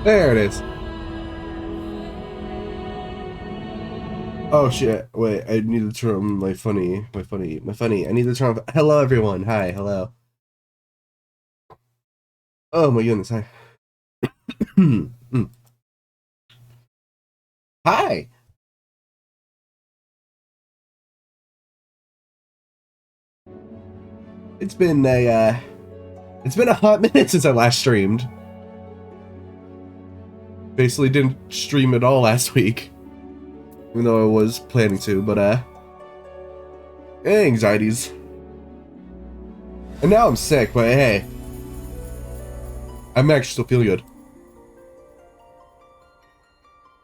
There it is. Oh shit! Wait, I need to turn on my funny. I need to turn on. Hello, everyone. Hi, hello. Oh my goodness. Hi. Hi. It's been a hot minute since I last streamed. Basically, didn't stream at all last week, even though I was planning to. But anxieties. And now I'm sick. But hey, I'm actually still feeling good.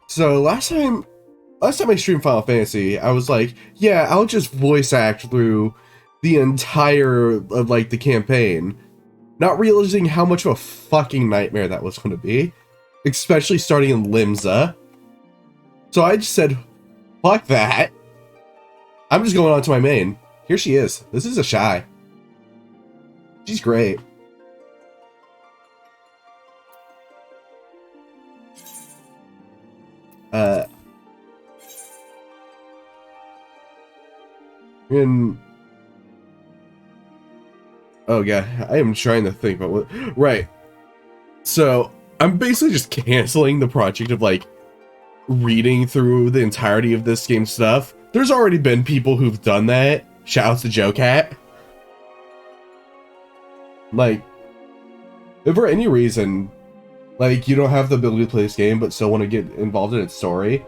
So last time I streamed Final Fantasy, I was like, yeah, I'll just voice act through the entire of like the campaign, not realizing how much of a fucking nightmare that was going to be, especially starting in Limsa. So I just said, fuck that. I'm just going on to my main. Here she is. This is Ashai. She's great. And oh yeah, I am trying to think about what. Right. So I'm basically just canceling the project of like reading through the entirety of this game stuff. There's already been people who've done that. Shouts to Joe Cat. Like, if for any reason, like, you don't have the ability to play this game but still want to get involved in its story,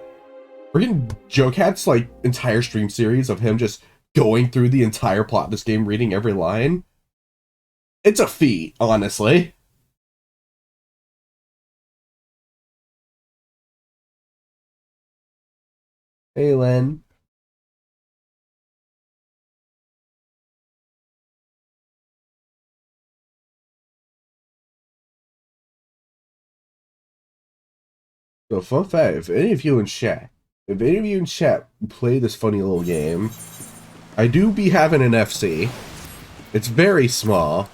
freaking Joe Cat's like entire stream series of him just going through the entire plot of this game, reading every line, it's a feat, honestly. Hey, Len. So, fun fact, if any of you in chat play this funny little game, I do be having an FC. It's very small.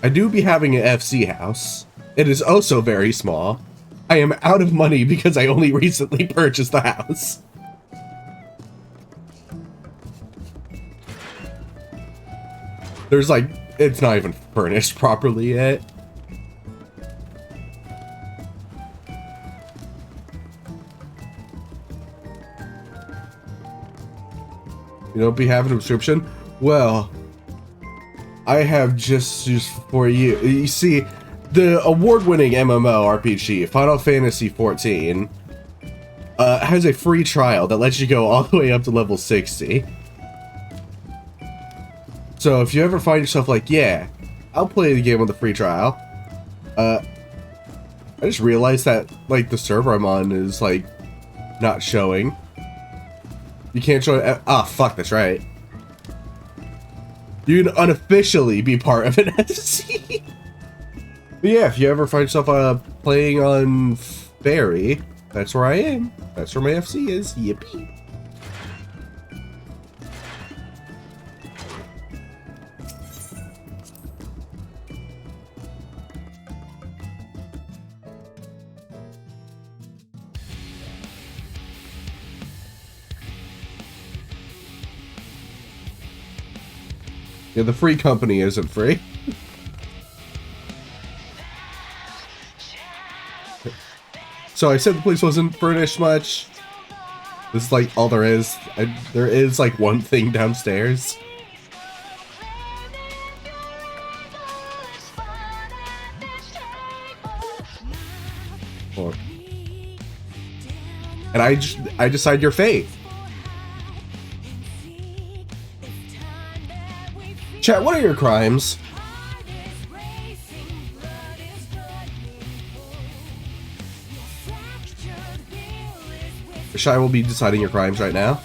I do be having an FC house. It is also very small. I am out of money because I only recently purchased the house. There's like, it's not even furnished properly yet. You don't be having a subscription? Well, I have just for you. You see, the award-winning MMORPG Final Fantasy XIV has a free trial that lets you go all the way up to level 60. So if you ever find yourself like, yeah, I'll play the game with a free trial. I just realized that like the server I'm on is like not showing. You can't show it. Ah, fuck, that's right. You can unofficially be part of an FC. But yeah, if you ever find yourself playing on Fairy, that's where I am. That's where my FC is. Yippee. Yeah, the free company isn't free. So I said the place wasn't furnished much. This is like all there is. There is like one thing downstairs. And I decide your fate. Chat, what are your crimes? Shai will be deciding your crimes right now.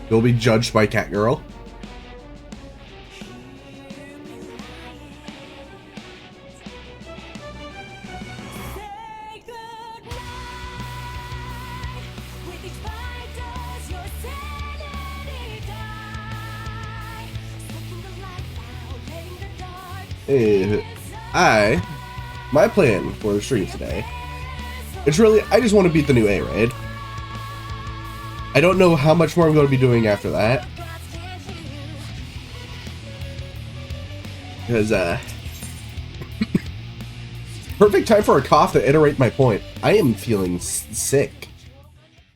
You'll be judged by Catgirl. I my plan for the stream today, it's really, I just want to beat the new A-Raid. I don't know how much more I'm going to be doing after that. Because, perfect time for a cough to iterate my point. I am feeling sick.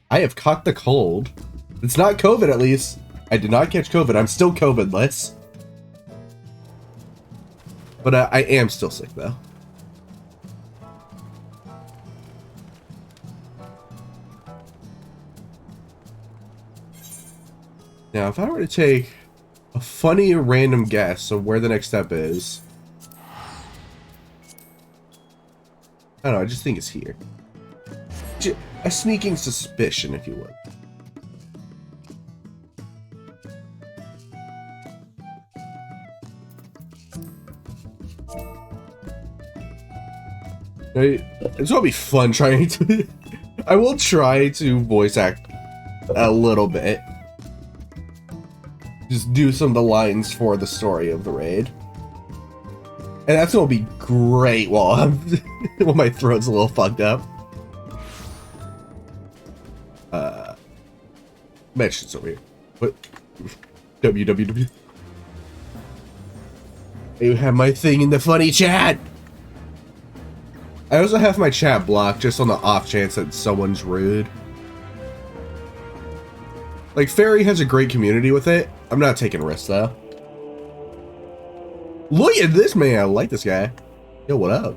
I have caught the cold. It's not COVID, at least. I did not catch COVID. I'm still COVID-less. But I am still sick, though. Now, if I were to take a funny random guess of where the next step is... I don't know, I just think it's here. A sneaking suspicion, if you would. It's gonna be fun trying to... I will try to voice act a little bit. Just do some of the lines for the story of the raid. And that's gonna be great while I'm... while my throat's a little fucked up. Mentions over here. What? www. You have my thing in the funny chat! I also have my chat blocked just on the off chance that someone's rude. Like, Fairy has a great community with it. I'm not taking risks, though. Look at this man! I like this guy. Yo, what up?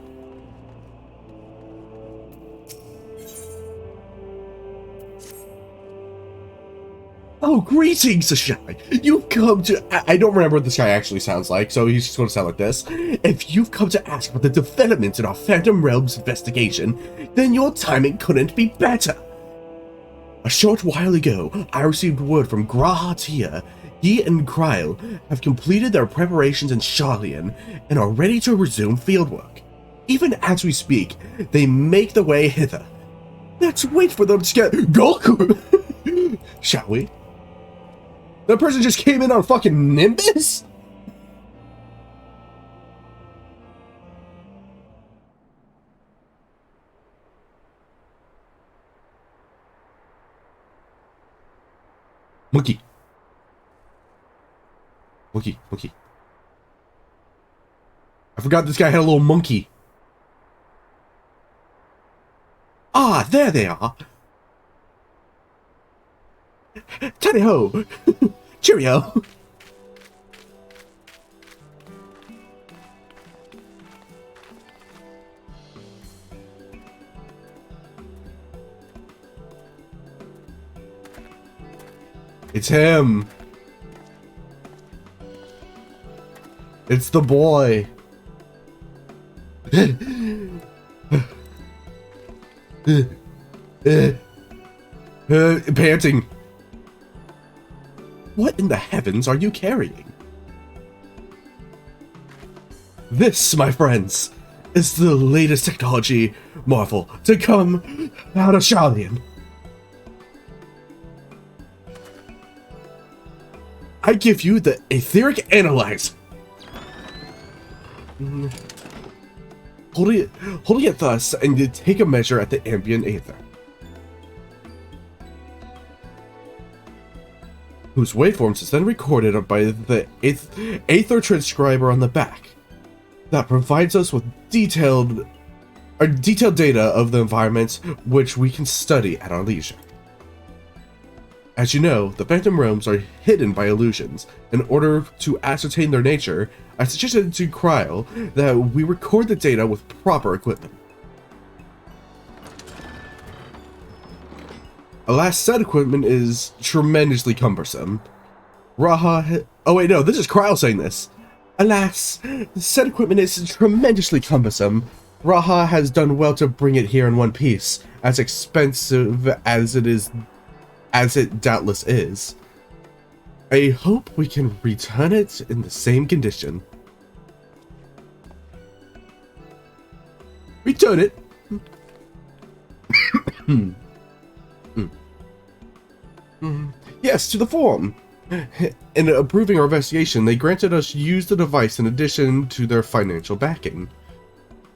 Oh, greetings, Ashai. You've come to... I don't remember what this guy actually sounds like, so he's just going to sound like this. If you've come to ask about the developments in our Phantom Realms investigation, then your timing couldn't be better. A short while ago, I received word from G'raha Tia. He and Krile have completed their preparations in Sharlayan and are ready to resume fieldwork. Even as we speak, they make their way hither. Let's wait for them to get... Goku! Shall we? That person just came in on fucking Nimbus? Monkey. Monkey, monkey. I forgot this guy had a little monkey. Ah, there they are. Tally ho! Cheerio! It's him! It's the boy! Panting! What in the heavens are you carrying? This, my friends, is the latest technology marvel to come out of Sharlayan. I give you the etheric analyzer. Holding it thus, and you take a measure at the ambient aether, whose waveforms is then recorded by the Aether transcriber on the back. That provides us with detailed data of the environments which we can study at our leisure. As you know, the Phantom Realms are hidden by illusions. In order to ascertain their nature, I suggested to Krile that we record the data with proper equipment. Alas, said equipment is tremendously cumbersome. Oh wait, no, this is Krile saying this. Alas, said equipment is tremendously cumbersome. Raha has done well to bring it here in one piece, as expensive as it doubtless is. I hope we can return it in the same condition. Return it? Yes, to the forum. In approving our investigation, they granted us use the device in addition to their financial backing.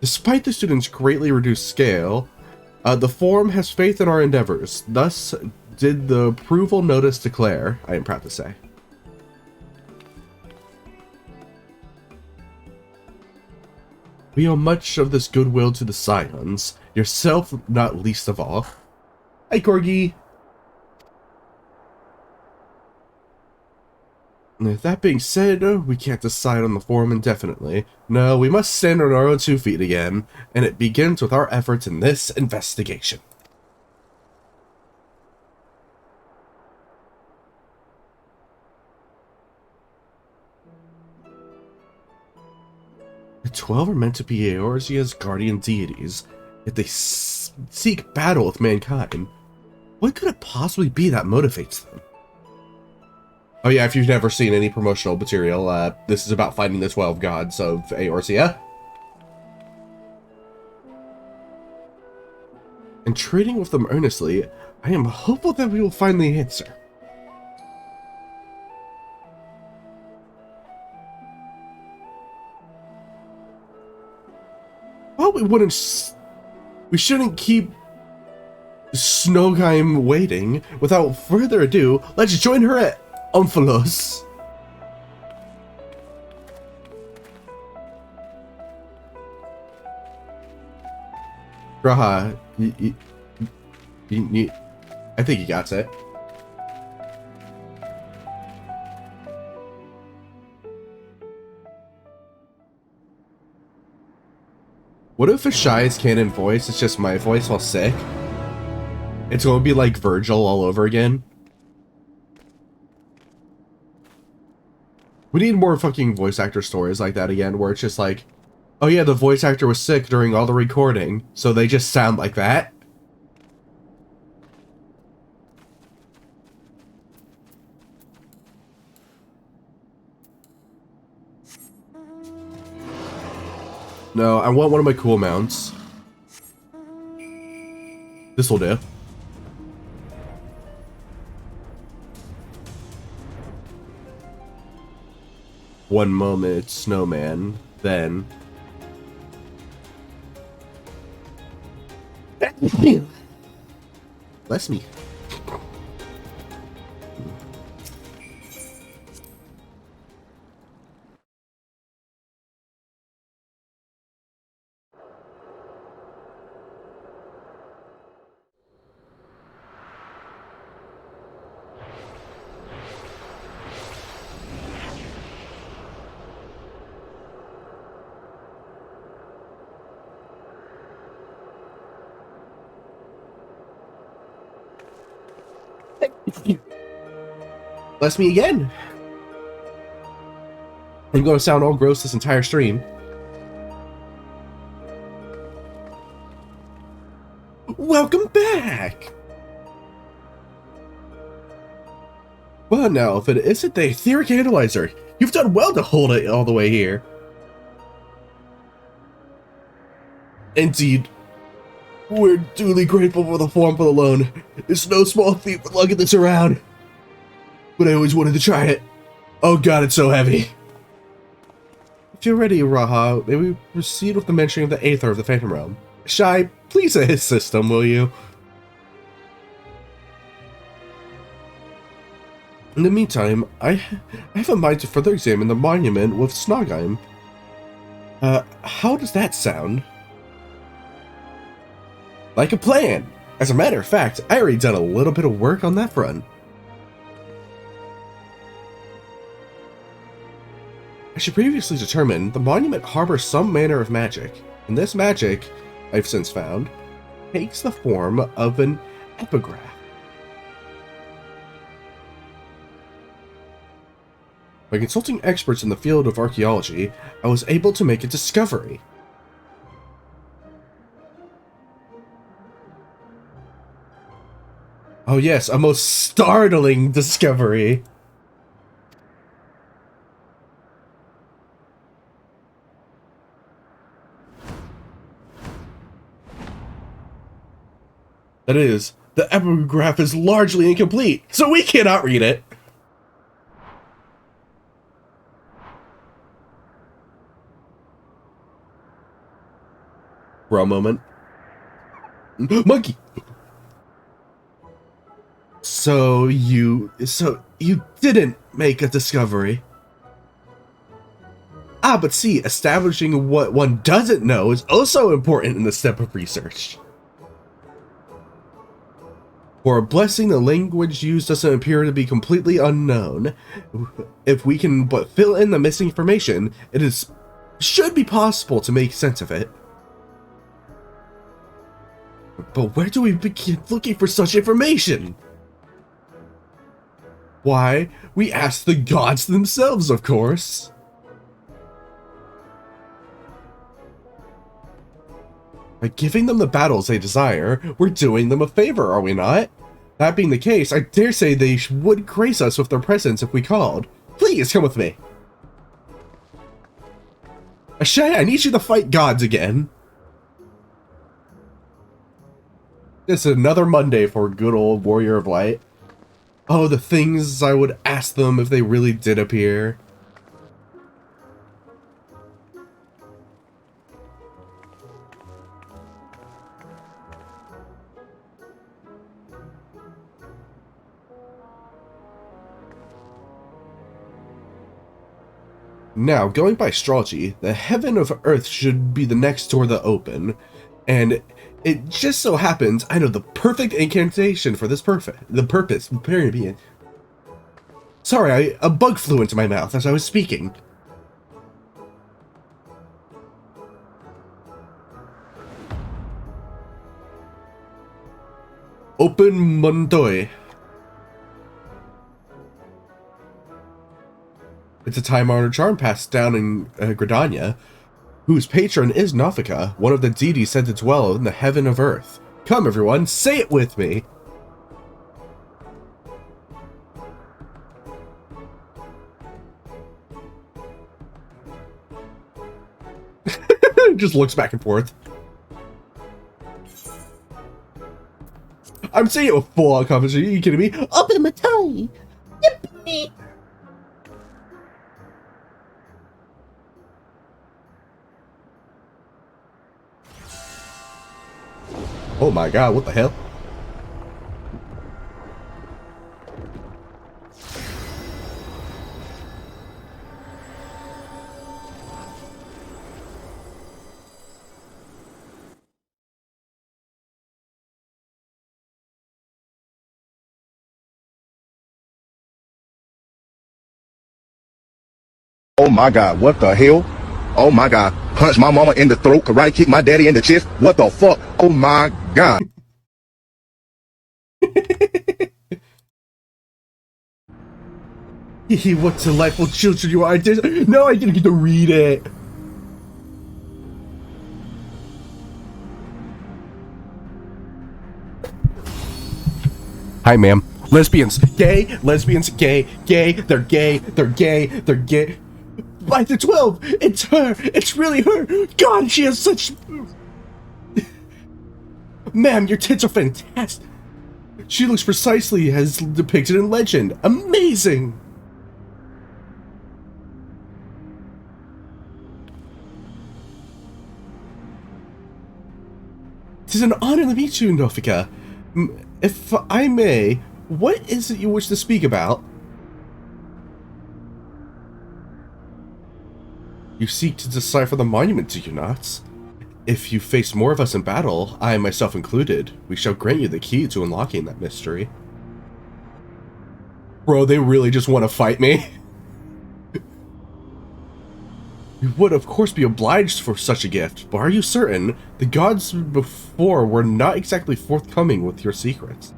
Despite the students' greatly reduced scale, the Forum has faith in our endeavors. Thus did the approval notice declare, I am proud to say. We owe much of this goodwill to the Scions, yourself not least of all. Hi, Corgi. That being said, we can't decide on the Forum indefinitely. No, we must stand on our own 2 feet again, and it begins with our efforts in this investigation. The 12 are meant to be Eorzea's guardian deities, yet they seek battle with mankind. What could it possibly be that motivates them? Oh yeah, if you've never seen any promotional material, this is about finding the 12 gods of Eorzea. And trading with them earnestly, I am hopeful that we will find the answer. Well, we shouldn't keep Snogheim waiting. Without further ado, let's join her at Omphalos. G'raha, I think you got it. What if Ashai's canon voice is just my voice while sick? It's going to be like Virgil all over again. We need more fucking voice actor stories like that again, where it's just like, oh yeah, the voice actor was sick during all the recording, so they just sound like that. No, I want one of my cool mounts. This'll do. One moment, snowman, then... Bless me. Bless me again. I'm going to sound all gross this entire stream. Welcome back! Well now, if it isn't the etheric analyzer, you've done well to hold it all the way here. Indeed. We're duly grateful for the form for the loan. It's no small feat for lugging this around. But I always wanted to try it. Oh god, it's so heavy. If you're ready, Raha, may we proceed with the mentioning of the Aether of the Phantom Realm. Shai, please assist them, will you? In the meantime, I have a mind to further examine the monument with Snogheim. How does that sound? Like a plan! As a matter of fact, I already done a little bit of work on that front. As you previously determined, the monument harbors some manner of magic, and this magic, I've since found, takes the form of an epigraph. By consulting experts in the field of archaeology, I was able to make a discovery. Oh yes, a most startling discovery. That is, the epigraph is largely incomplete, so we cannot read it. For a moment. Monkey! So you didn't make a discovery. Ah, but see, establishing what one doesn't know is also important in the step of research. For a blessing, the language used doesn't appear to be completely unknown. If we can but fill in the missing information, should be possible to make sense of it. But where do we begin looking for such information? Why, we ask the gods themselves, of course. By giving them the battles they desire, we're doing them a favor, are we not? That being the case, I dare say they would grace us with their presence if we called. Please, come with me. Ashay, I need you to fight gods again. It's another Monday for good old Warrior of Light. Oh, the things I would ask them if they really did appear. Now, going by astrology, the heaven of Earth should be the next door to open, and it just so happens I know the perfect incantation for this purpose. Sorry, a bug flew into my mouth as I was speaking. Open Mondoi. It's a time-honored charm passed down in Gridania, whose patron is Nafika, one of the deities said to dwell in the heaven of Earth. Come, everyone, say it with me! Just looks back and forth. I'm saying it with full-on confidence. Are you kidding me? Open my tongue! Yippee! Oh my god, what the hell? Oh my god, what the hell? Oh my god, punch my mama in the throat, karate kick my daddy in the chest. What the fuck? Oh my god. What delightful children you are. No, I didn't get to read it. Hi, ma'am. Lesbians. Gay. Lesbians. Gay. Gay. They're gay. They're gay. They're gay. By the 12. It's her. It's really her. God, she has such... Ma'am, your tits are fantastic. She looks precisely as depicted in legend. Amazing. It is an honor to meet you, Nafika. If I may, what is it you wish to speak about? You seek to decipher the monument, do you not? If you face more of us in battle, I myself included, we shall grant you the key to unlocking that mystery. Bro, they really just want to fight me. You would of course be obliged for such a gift, but are you certain? The gods before were not exactly forthcoming with your secrets.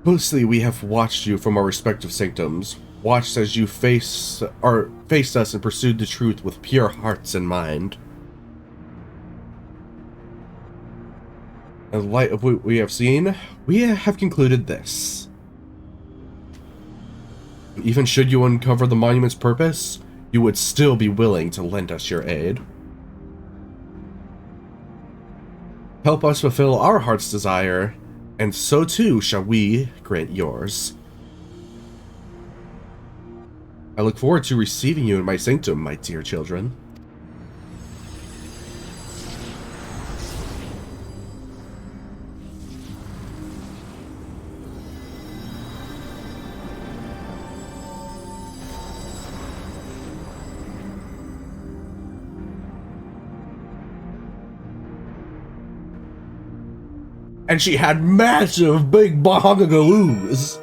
Mostly we have watched you from our respective sanctums, watched as you faced us and pursued the truth with pure hearts and mind. In light of what we have seen, we have concluded this. Even should you uncover the monument's purpose, you would still be willing to lend us your aid. Help us fulfill our heart's desire, and so too shall we grant yours. I look forward to receiving you in my sanctum, my dear children. and she had massive big bahagagaloos.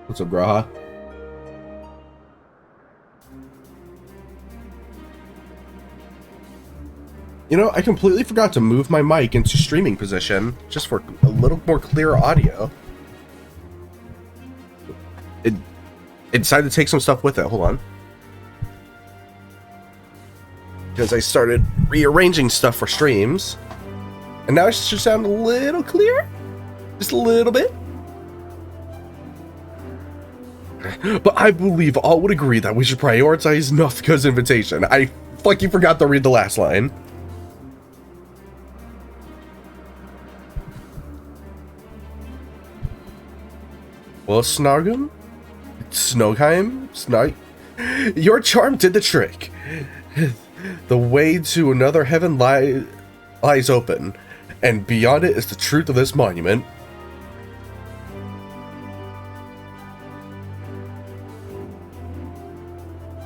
What's up, Graha? You know, I completely forgot to move my mic into streaming position just for a little more clear audio. It decided to take some stuff with it. Hold on. Because I started rearranging stuff for streams. And now it should sound a little clearer. Just a little bit. But I believe all would agree that we should prioritize Nothka's invitation. I fucking forgot to read the last line. Well, Snogheim? Your charm did the trick. The way to another heaven lies open, and beyond it is the truth of this monument.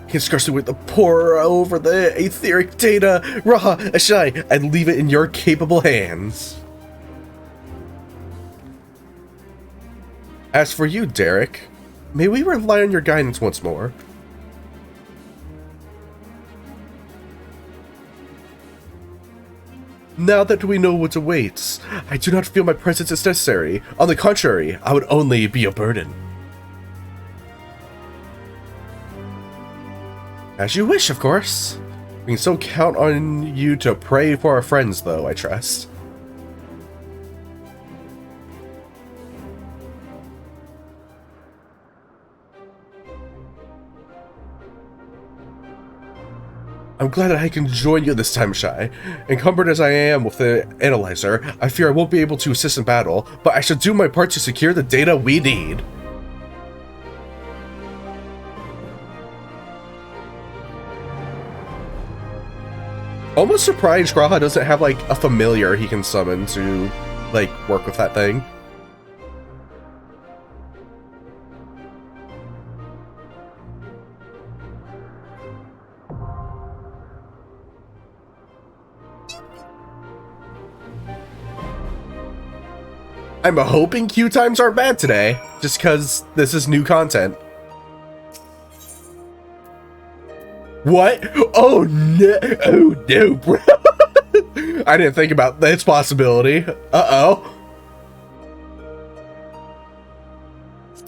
Can scarcely wait to pour over the etheric data, Raha, Ashai, and leave it in your capable hands. As for you, Derek, may we rely on your guidance once more? Now that we know what awaits, I do not feel my presence is necessary. On the contrary, I would only be a burden. As you wish, of course. We can still count on you to pray for our friends, though, I trust. I'm glad that I can join you this time, Shai. Encumbered as I am with the analyzer, I fear I won't be able to assist in battle, but I shall do my part to secure the data we need. Almost surprised Graha doesn't have, like, a familiar he can summon to, like, work with that thing. I'm hoping queue times aren't bad today, just because this is new content. What? Oh no! Oh no, bro! I didn't think about this possibility. Uh-oh.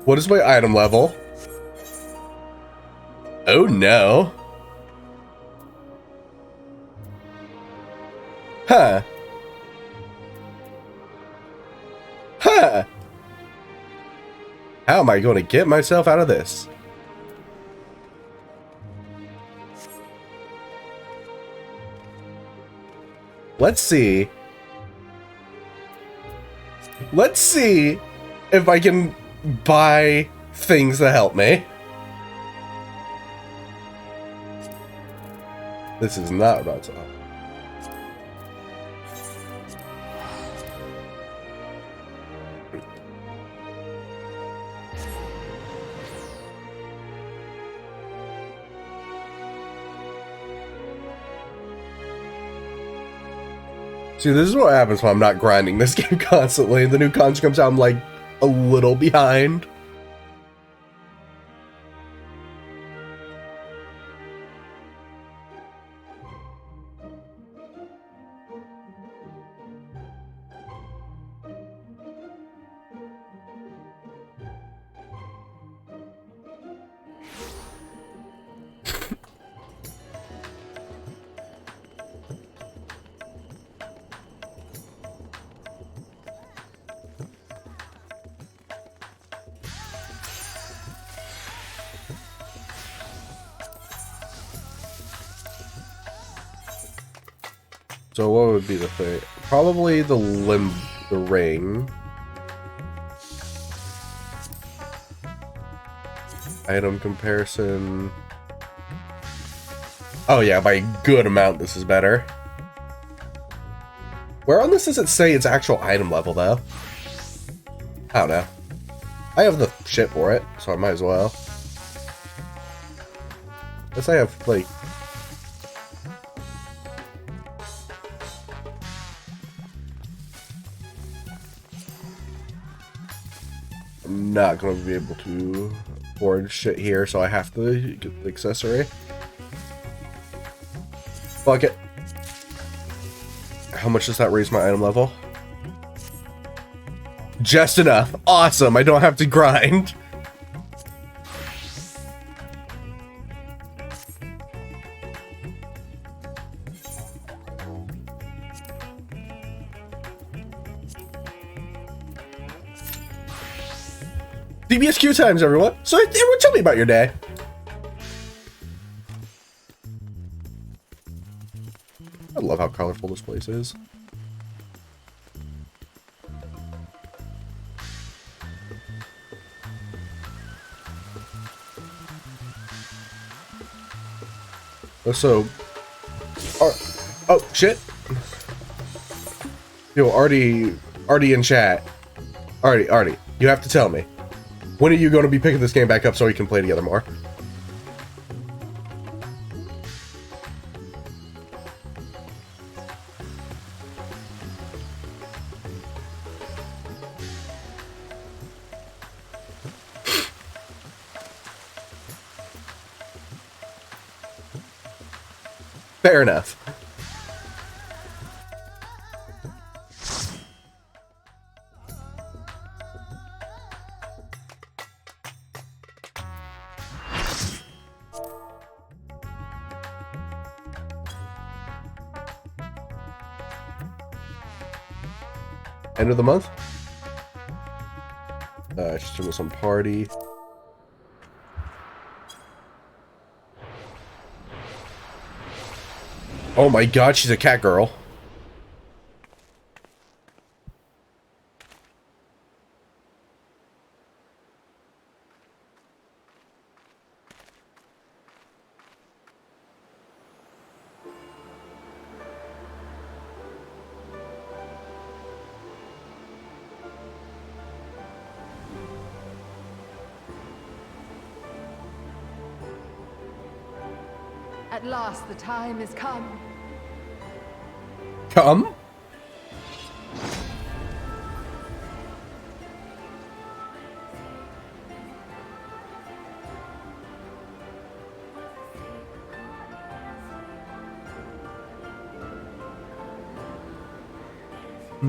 What is my item level? Oh no. Huh. Huh. How am I going to get myself out of this? Let's see. Let's see if I can buy things that help me. This is not about to help. See, this is what happens when I'm not grinding this game constantly. The new content comes out, I'm like a little behind. So what would be the thing? Probably the ring. Item comparison. Oh yeah, by a good amount this is better. Where on this does it say its actual item level though? I don't know. I have the shit for it, so I might as well. Guess I have like I'm not going to be able to afford shit here, so I have to get the accessory. Fuck it. How much does that raise my item level? Just enough. Awesome. I don't have to grind. DBSQ times, everyone. So everyone tell me about your day. I love how colorful this place is. So, oh shit! Yo, Artie in chat. Artie, you have to tell me. When are you going to be picking this game back up so we can play together more? Fair enough. End of the month? She's doing some party. Oh my god, she's a cat girl. At last, the time is come. Come?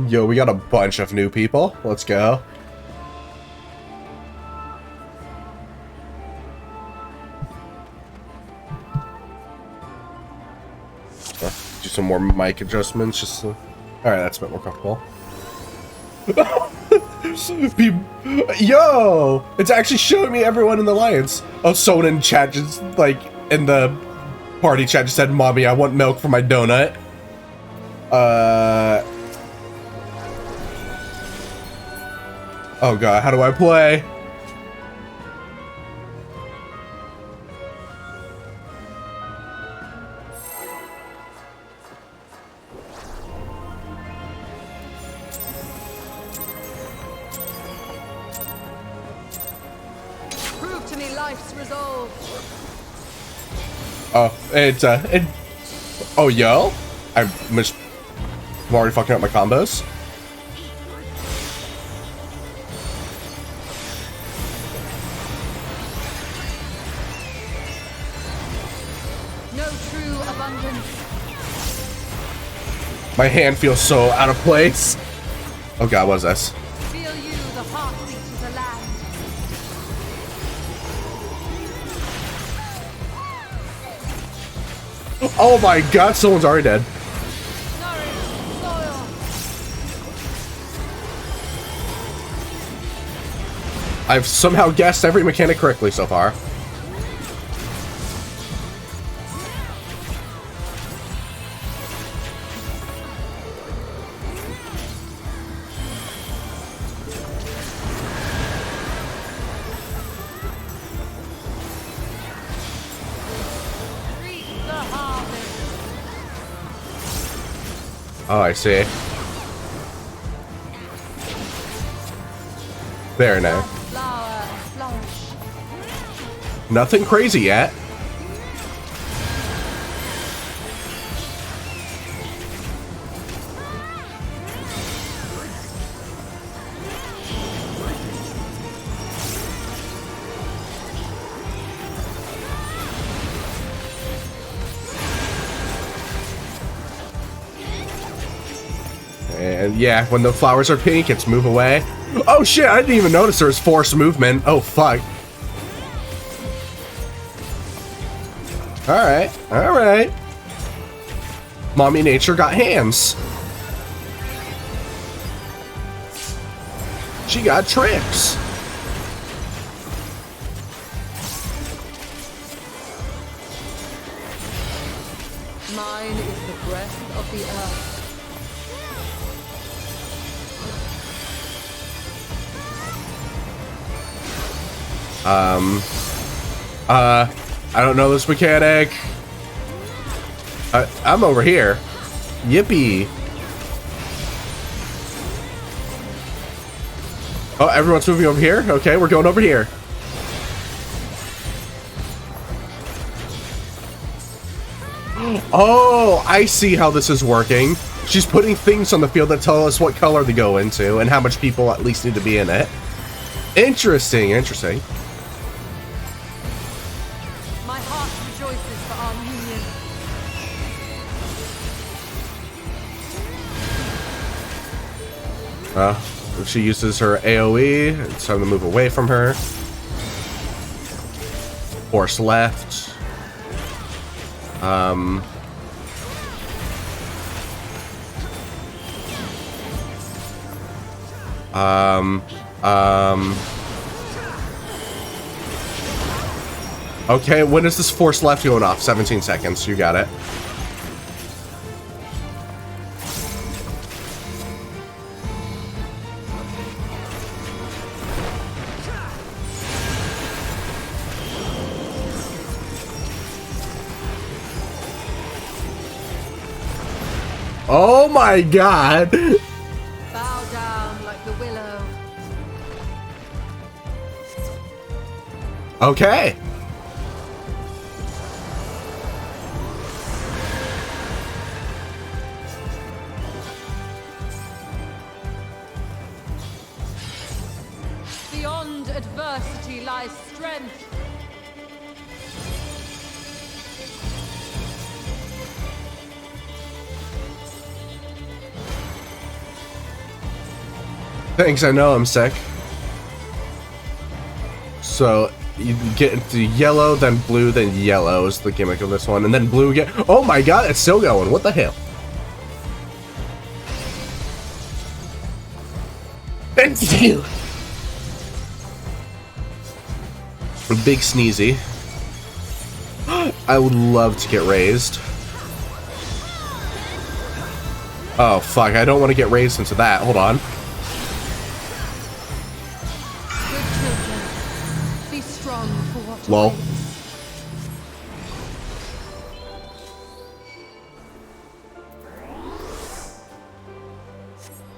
Yo, we got a bunch of new people. Let's go. Do some more mic adjustments. Just all right, that's a bit more comfortable. Yo, it's actually showing me everyone in the alliance. Oh, someone in chat just like in the party chat just said, "Mommy, I want milk for my donut." Oh god, how do I play? Prove to me life's resolve. Oh, oh, yo, I'm already fucking up my combos. My hand feels so out of place. Oh god, what is this? Feel you the heartbeat of the land. Oh my god, someone's already dead. Nourish soil. I've somehow guessed every mechanic correctly so far. Oh, I see. There now. Nothing crazy yet. And yeah, when the flowers are pink, it's move away. Oh shit, I didn't even notice there was forced movement. Oh fuck. Alright, alright. Mommy Nature got hands. She got tricks. Mine is the breath of the earth. I don't know this mechanic. I'm over here. Yippee. Oh, everyone's moving over here? Okay, we're going over here. Oh, I see how this is working. She's putting things on the field that tell us what color to go into and how much people at least need to be in it. Interesting, interesting. My heart rejoices for our union. She uses her AoE. It's time to move away from her. Force left. Okay, when is this force left going off? 17 seconds. You got it. Oh my god! Bow down like the willow. Okay. Beyond adversity lies strength. Thanks, I know I'm sick. So, you get into yellow, then blue, then yellow is the gimmick of this one. And then blue again. Oh my god, it's still going. What the hell? Thank you! Big sneezy. I would love to get raised. Oh fuck, I don't want to get raised into that. Hold on. Be strong for what Lol. awaits.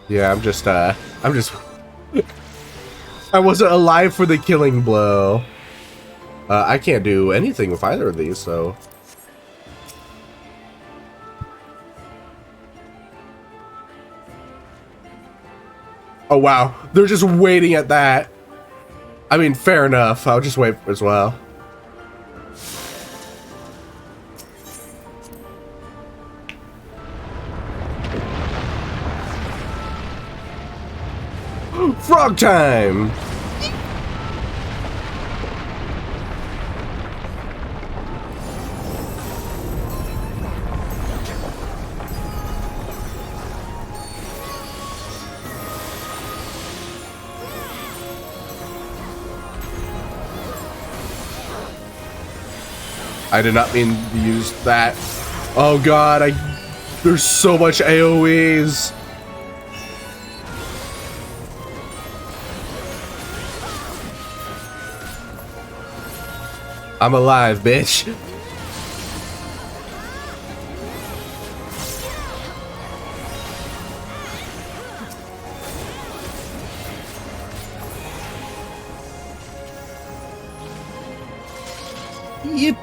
Yeah, I'm just I wasn't alive for the killing blow. I can't do anything with either of these, so. Oh wow, they're just waiting at that. I mean, fair enough. I'll just wait as well. Frog time! I did not mean to use that. Oh god, there's so much AoEs. I'm alive, bitch. Yep.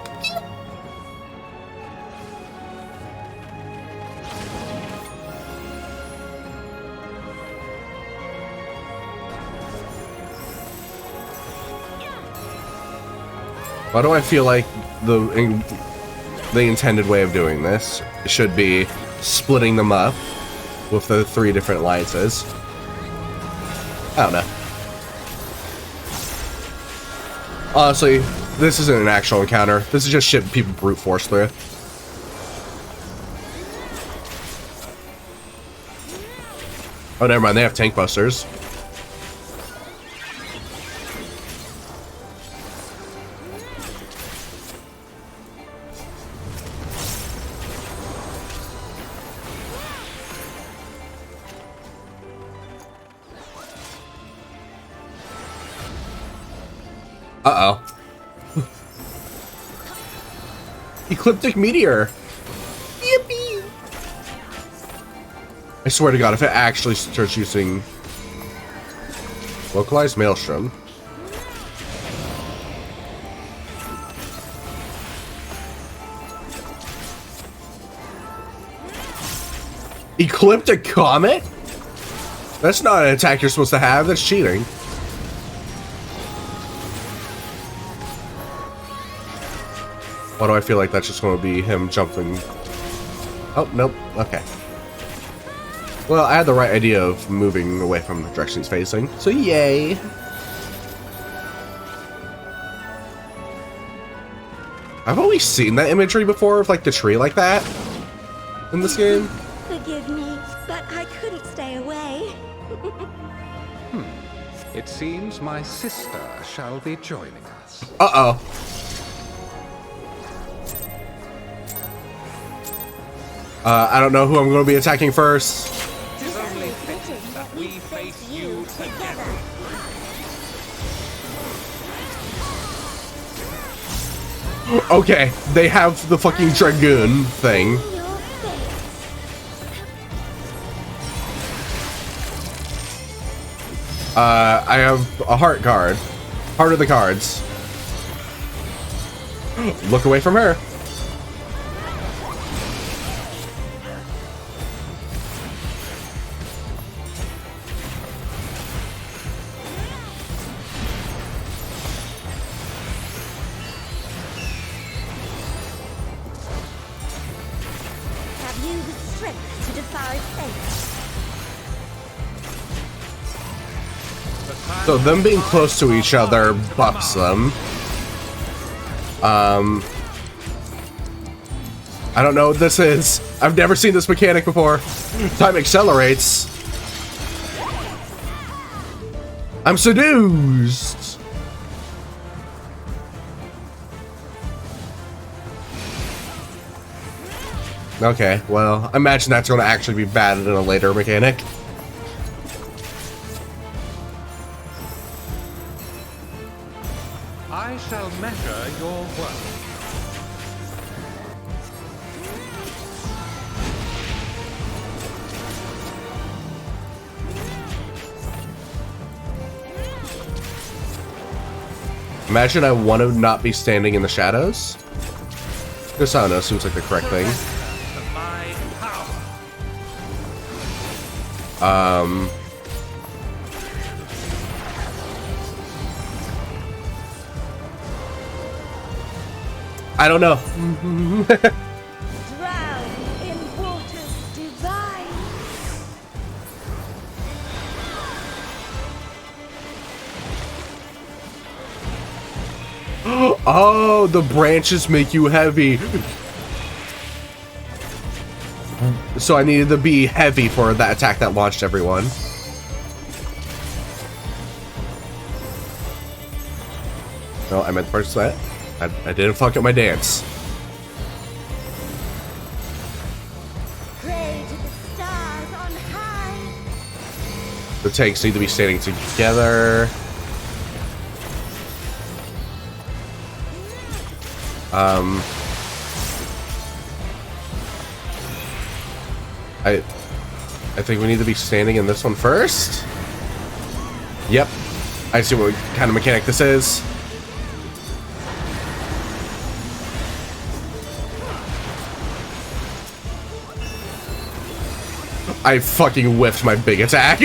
Why do I feel like the intended way of doing this should be splitting them up with the 3 different alliances. I don't know. Honestly, this isn't an actual encounter. This is just shit people brute force through. Oh, never mind. They have tank busters. Uh-oh. Ecliptic meteor. Yippee! I swear to God, if it actually starts using localized maelstrom. Ecliptic comet? That's not an attack you're supposed to have. That's cheating. Why do I feel like that's just going to be him jumping? Oh, nope. Okay. Well, I had the right idea of moving away from the direction he's facing, so yay! I've always seen that imagery before of like the tree like that in this game. Forgive me, but I couldn't stay away. It seems my sister shall be joining us. Uh-oh. I don't know who I'm going to be attacking first. Tis only fitting that we face you together. Okay, they have the fucking Dragoon thing. Your face. I have a heart card. Heart of the cards. Look away from her. Have you the strength to defy fate? So them being close to each other buffs them. I don't know what this is. I've never seen this mechanic before. Time accelerates. I'm seduced. Okay, well, I imagine that's going to actually be bad in a later mechanic. I shall measure your worth. Imagine I want to not be standing in the shadows. This, I don't know, seems like the correct thing. My power. I don't know. Drown in waters divine. Oh, the branches make you heavy. So I needed to be heavy for that attack that launched everyone. No, I meant first that. I didn't fuck up my dance. Pray to the stars on high. The tanks need to be standing together. I think we need to be standing in this one first. Yep. I see what kind of mechanic this is. I fucking whiffed my big attack.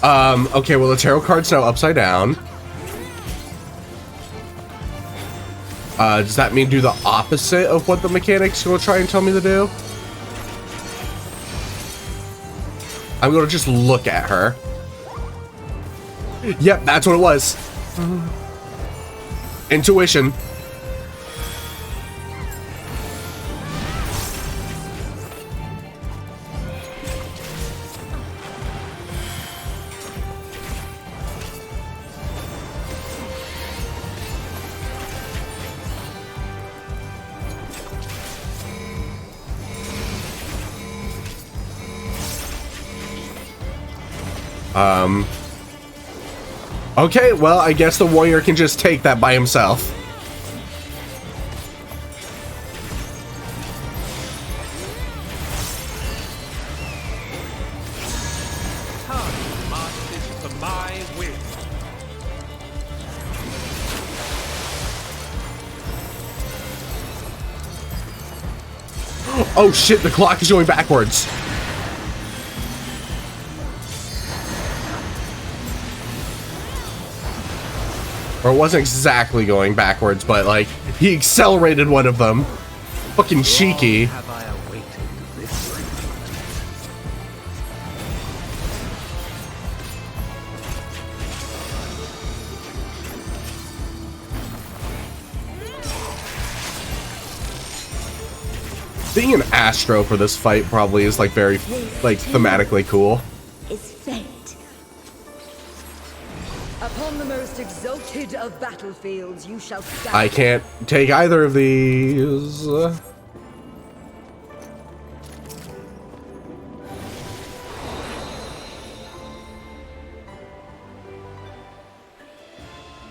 Okay, well the tarot card's now upside down. Does that mean do the opposite of what the mechanic's gonna try and tell me to do? I'm gonna just look at her. Yep, that's what it was. Intuition. Okay, well, I guess the warrior can just take that by himself. Time marches to my will. Oh shit, the clock is going backwards. Or it wasn't exactly going backwards, but like, he accelerated one of them. Fucking cheeky. Have I awaited this? Being an Astro for this fight probably is like very, like, thematically cool. Is fate. Upon the most exalted of battlefields, you shall stand. I can't take either of these.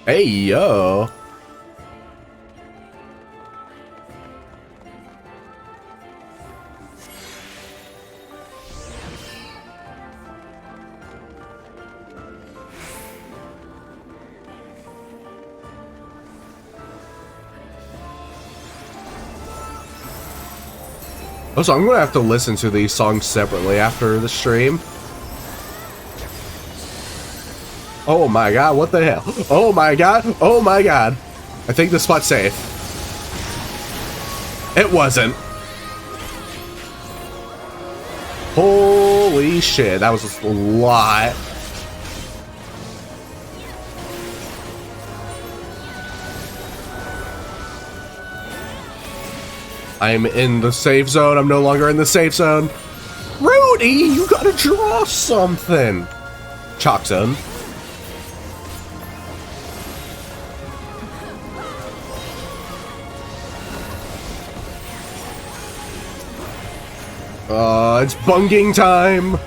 Hey, yo. Oh, so I'm gonna have to listen to these songs separately after the stream. Oh my god, what the hell? Oh my god, oh my god. I think this spot's safe. It wasn't. Holy shit, that was just a lot. I'm in the safe zone. I'm no longer in the safe zone. Rudy, you gotta draw something. Chalk zone. It's bunging time.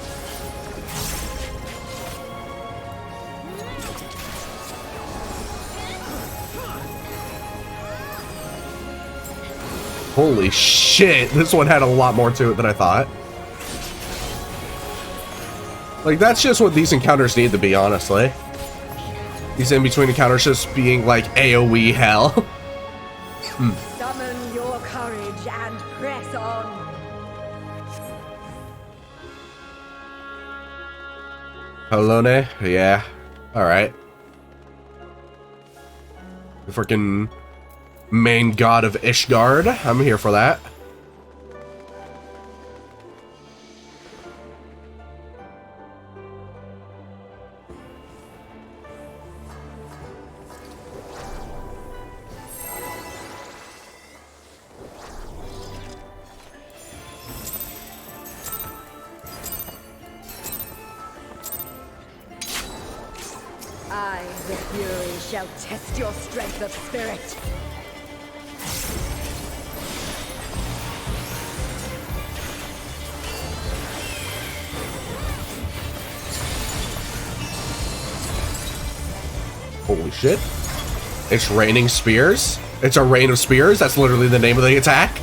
Holy shit, this one had a lot more to it than I thought. Like, that's just what these encounters need to be, honestly. These in-between encounters just being like AoE hell. Summon your courage and press on. Halone? Yeah. Alright. The freaking main god of Ishgard. I'm here for that. I, the Fury, shall test your strength of spirit. Holy shit. It's raining spears? It's a rain of spears? That's literally the name of the attack?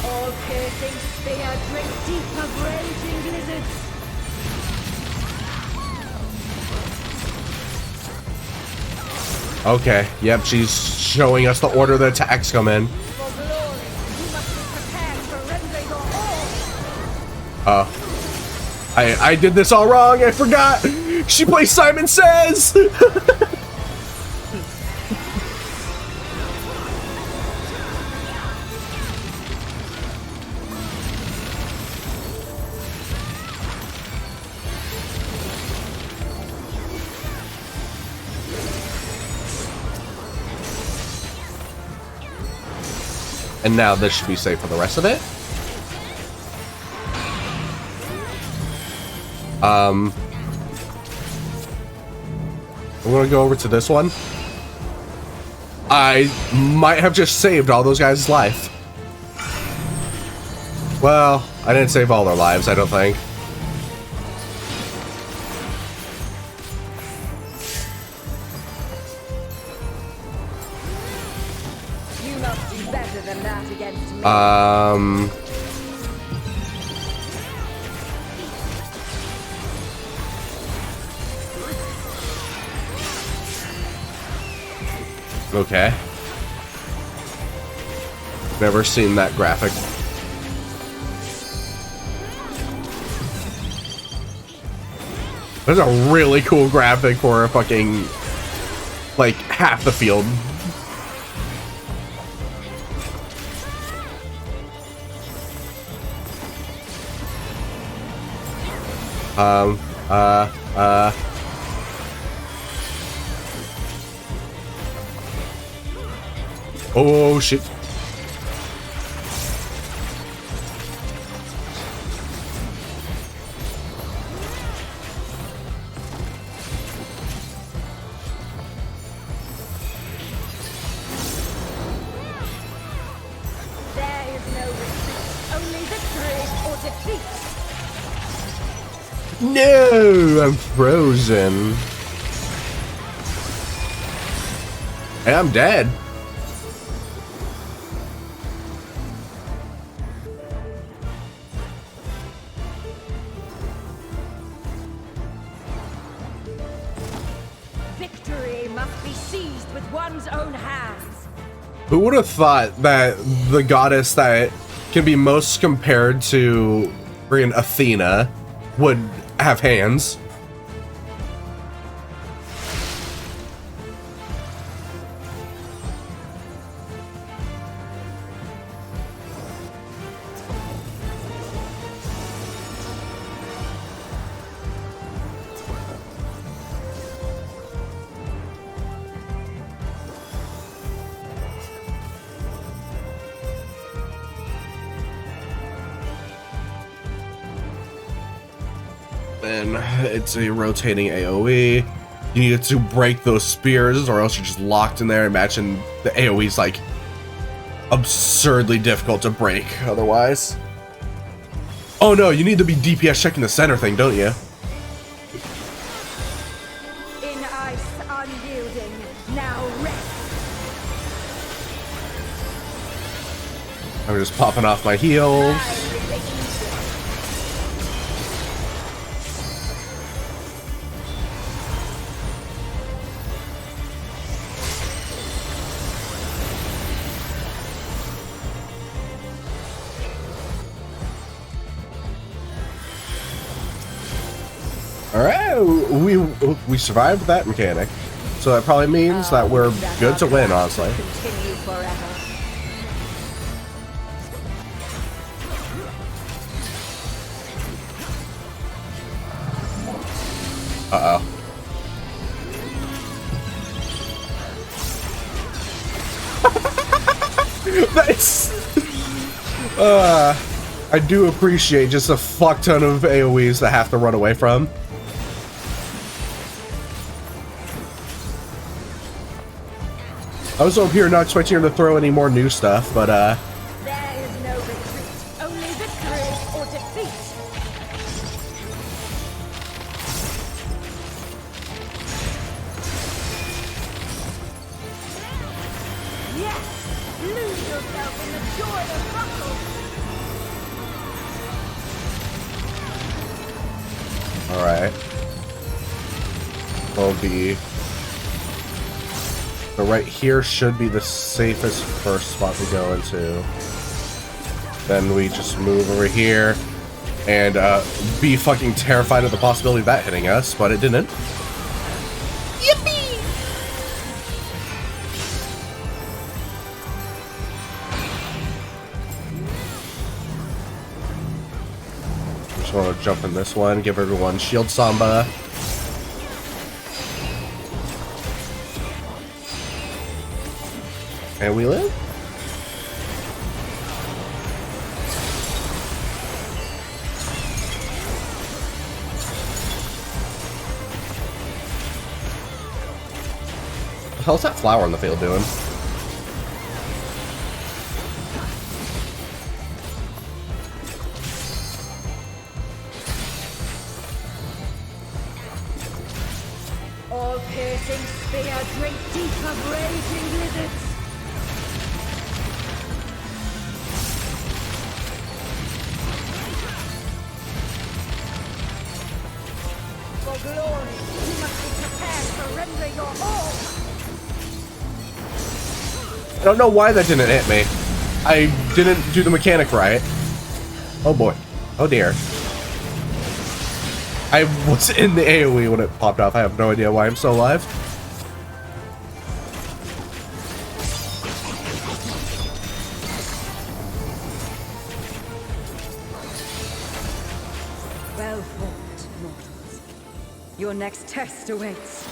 All piercing spear drink deep of raging blizzards. Okay, yep, she's showing us the order the attacks come in. For glory, you must be prepared for rendering your all. I did this all wrong. I forgot. She plays Simon Says. And now this should be safe for the rest of it. I'm gonna go over to this one. I might have just saved all those guys' life. Well, I didn't save all their lives, I don't think. You must do better than that against me. Okay. Never seen that graphic. That's a really cool graphic for a fucking, like, half the field. Oh, shit. There is no retreat, only victory or defeat. No, I'm frozen. And I'm dead. Victory must be seized with one's own hands. Who would have thought that the goddess that can be most compared to friggin' Athena would have hands? Then it's a rotating AoE. You need to break those spears or else you're just locked in there. Imagine the AoE's like absurdly difficult to break otherwise. Oh no, you need to be DPS checking the center thing, don't you? In ice unyielding, now rest. I'm just popping off my heals. Alright, we survived that mechanic. So that probably means that we're good to win, honestly. Continue forever. Uh-oh. Nice! I do appreciate just a fuck ton of AoEs that have to run away from. I was over here not expecting her to throw any more new stuff, but There is no retreat, only victory or defeat. Yes! Lose yourself in the joy of battle. alright. Will be... So right here should be the safest first spot to go into. Then we just move over here. and be fucking terrified of the possibility of that hitting us, but it didn't. Yippee! Just want to jump in this one, give everyone shield samba. And we live. What the hell's that flower in the field doing? All piercing spear drink deep of raging blizzards. For glory, you must be prepared to render your all. I don't know why that didn't hit me. I didn't do the mechanic right. Oh boy. Oh dear. I was in the AoE when it popped off. I have no idea why I'm still alive. Well fought, mortals. Your next test awaits.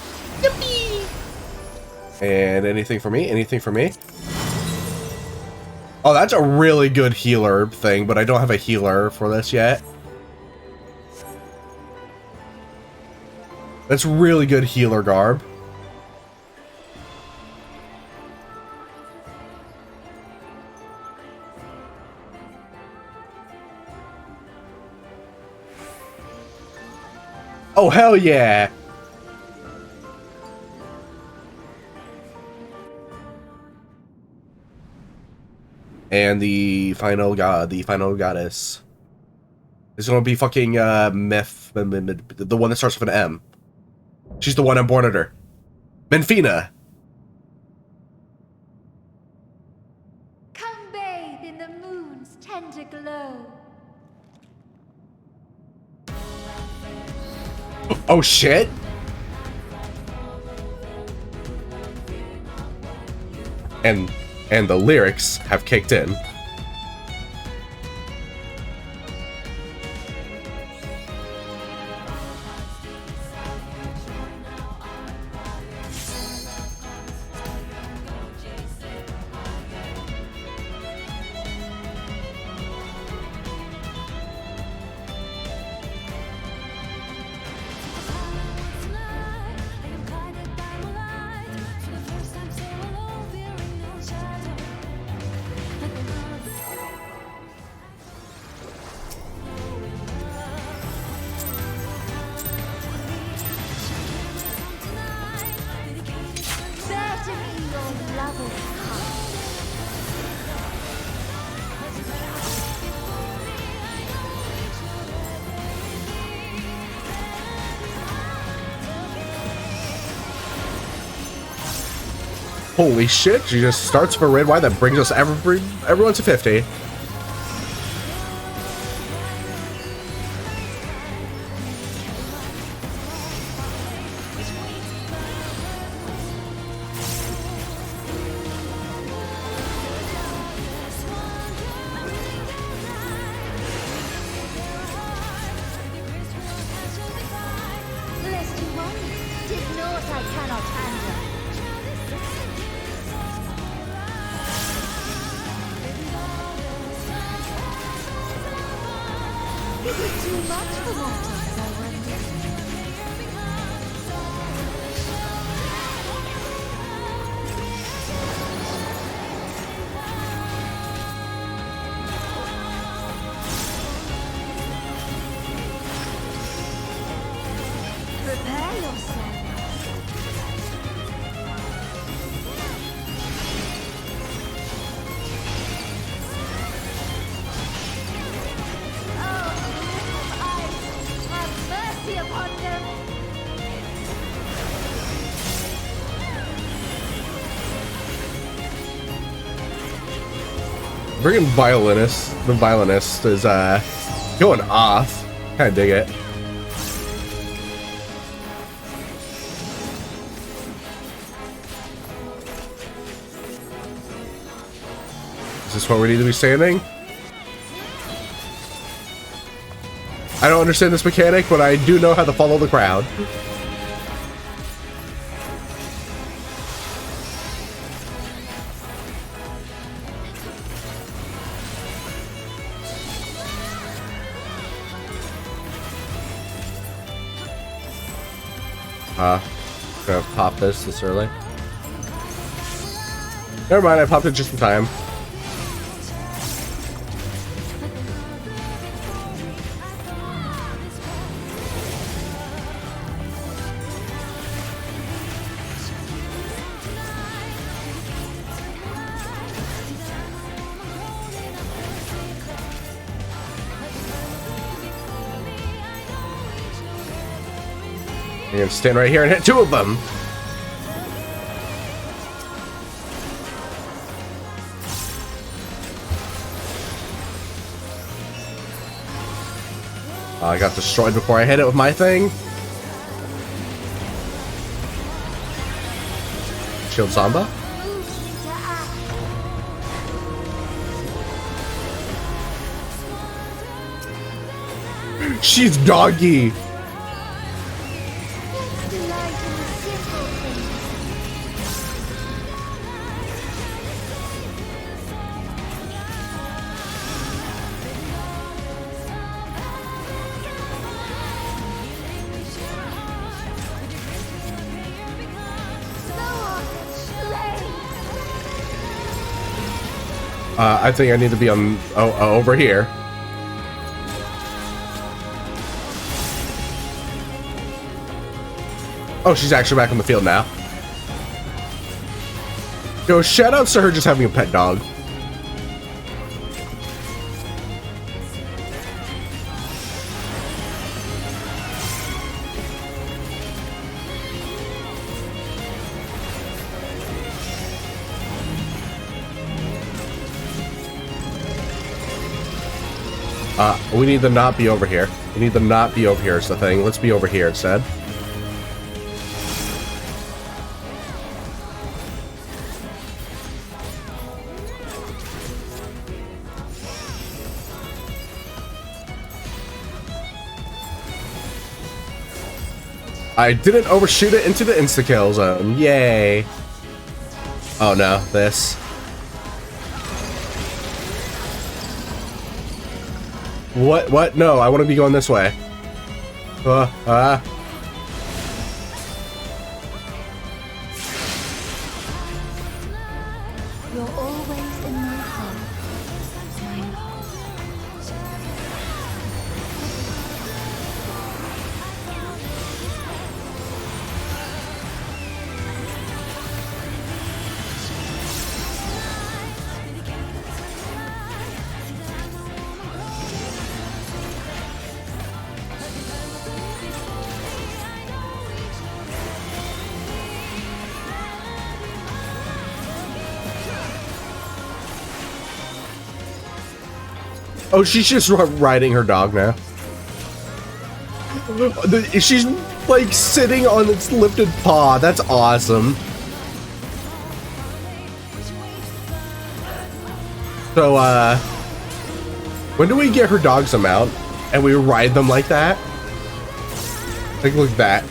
And anything for me? Anything for me? Oh, that's a really good healer thing, but I don't have a healer for this yet. That's really good healer garb. Oh, hell yeah! And the final god, the final goddess, is gonna be fucking Myth, the one that starts with an M. She's the one I'm born under. Menfina. Come bathe in the moon's tender glow. Oh shit! And the lyrics have kicked in. Certainly your love is come. Holy shit, she just starts for red wine that brings us everyone to 50. Lest you wonder, 'tis naught I cannot handle. Is it too much for mortals, I wonder? Prepare yourself. Have mercy upon them. Bringing violinist, the violinist is Going off. Kind of dig it. Is this where we need to be standing? I don't understand this mechanic, but I do know how to follow the crowd. Gonna pop this early. Never mind, I popped it just in time. I'm gonna stand right here and hit 2 of them. I got destroyed before I hit it with my thing. Shield Samba. She's doggy. I think I need to be on over here. Oh, she's actually back on the field now. Yo, shoutouts to her just having a pet dog. We need to not be over here. We need to not be over here is the thing. Let's be over here instead. I didn't overshoot it into the insta-kill zone. Yay. Oh no, this. What? No, I want to be going this way. You're always in my heart. Oh, she's just riding her dog now. She's like sitting on its lifted paw. That's awesome. So, when do we get her dogs a mount and we ride them like that? Like, look at that.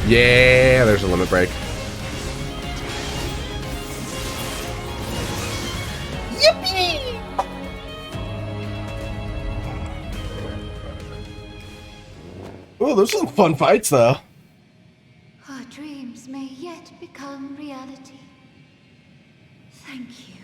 Yeah, there's a limit break. Oh, those are some fun fights, though. Our dreams may yet become reality. Thank you.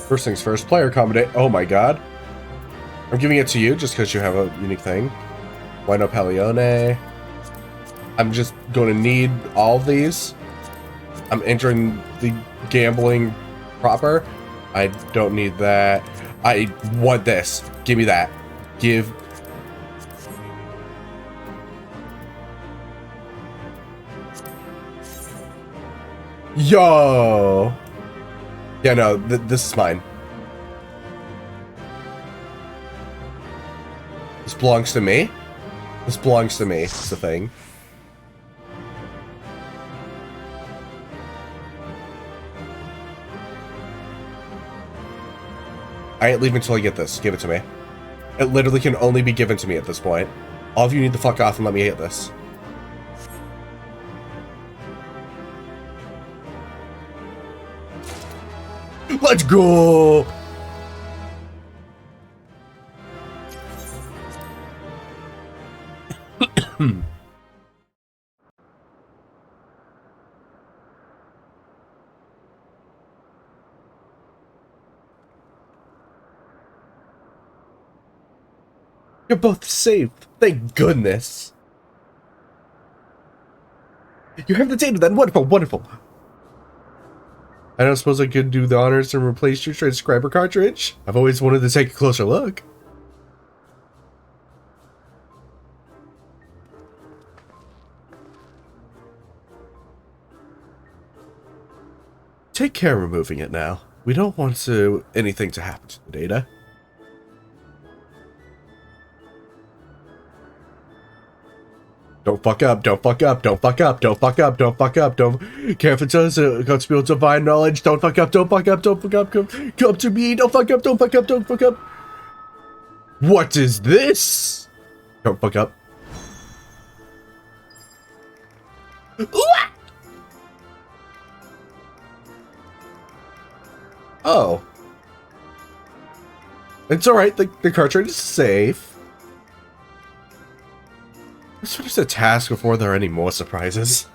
First things first, player combination. Oh my god. I'm giving it to you just because you have a unique thing. Why no Palione? I'm just going to need all of these. I'm entering the gambling proper. I don't need that. I want this. Give me that. Give. Yo. Yeah, no, this is mine. This belongs to me? This belongs to me, it's the thing. I ain't leaving until I get this. Give it to me. It literally can only be given to me at this point. All of you need to fuck off and let me get this. Let's go! You're both safe. Thank goodness. You have the data then. Wonderful, wonderful. I don't suppose I could do the honors and replace your transcriber cartridge? I've always wanted to take a closer look. Take care removing it now. We don't want anything to happen to the data. Don't fuck up, don't fuck up, don't fuck up, don't fuck up, don't fuck up, don't... Careful to us, Godspeed divine knowledge, don't fuck up, don't fuck up, don't fuck up, come up to me, don't fuck up, don't fuck up, don't fuck up. What is this? Don't fuck up. Oh. It's alright, the cartridge is safe. Let's finish the task before there are any more surprises.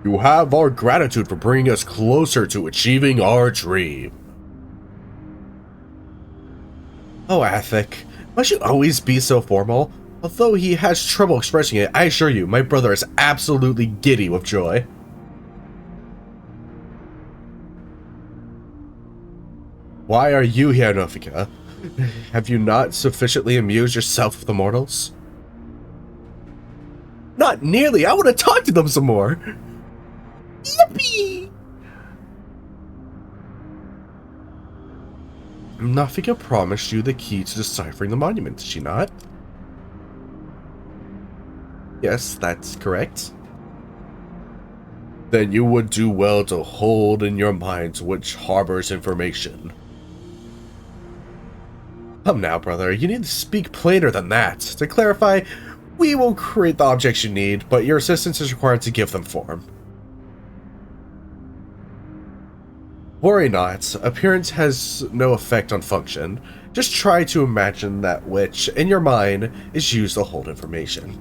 You have our gratitude for bringing us closer to achieving our dream. Oh, Athic, must you always be so formal? Although he has trouble expressing it, I assure you, my brother is absolutely giddy with joy. Why are you here, Nofika? Have you not sufficiently amused yourself with the mortals? Not nearly! I want to talk to them some more! Yippee! Nofika promised you the key to deciphering the monument, did she not? Yes, that's correct. Then you would do well to hold in your minds which harbors information. Come now, brother, you need to speak plainer than that. To clarify, we will create the objects you need, but your assistance is required to give them form. Worry not, appearance has no effect on function. Just try to imagine that which, in your mind, is used to hold information.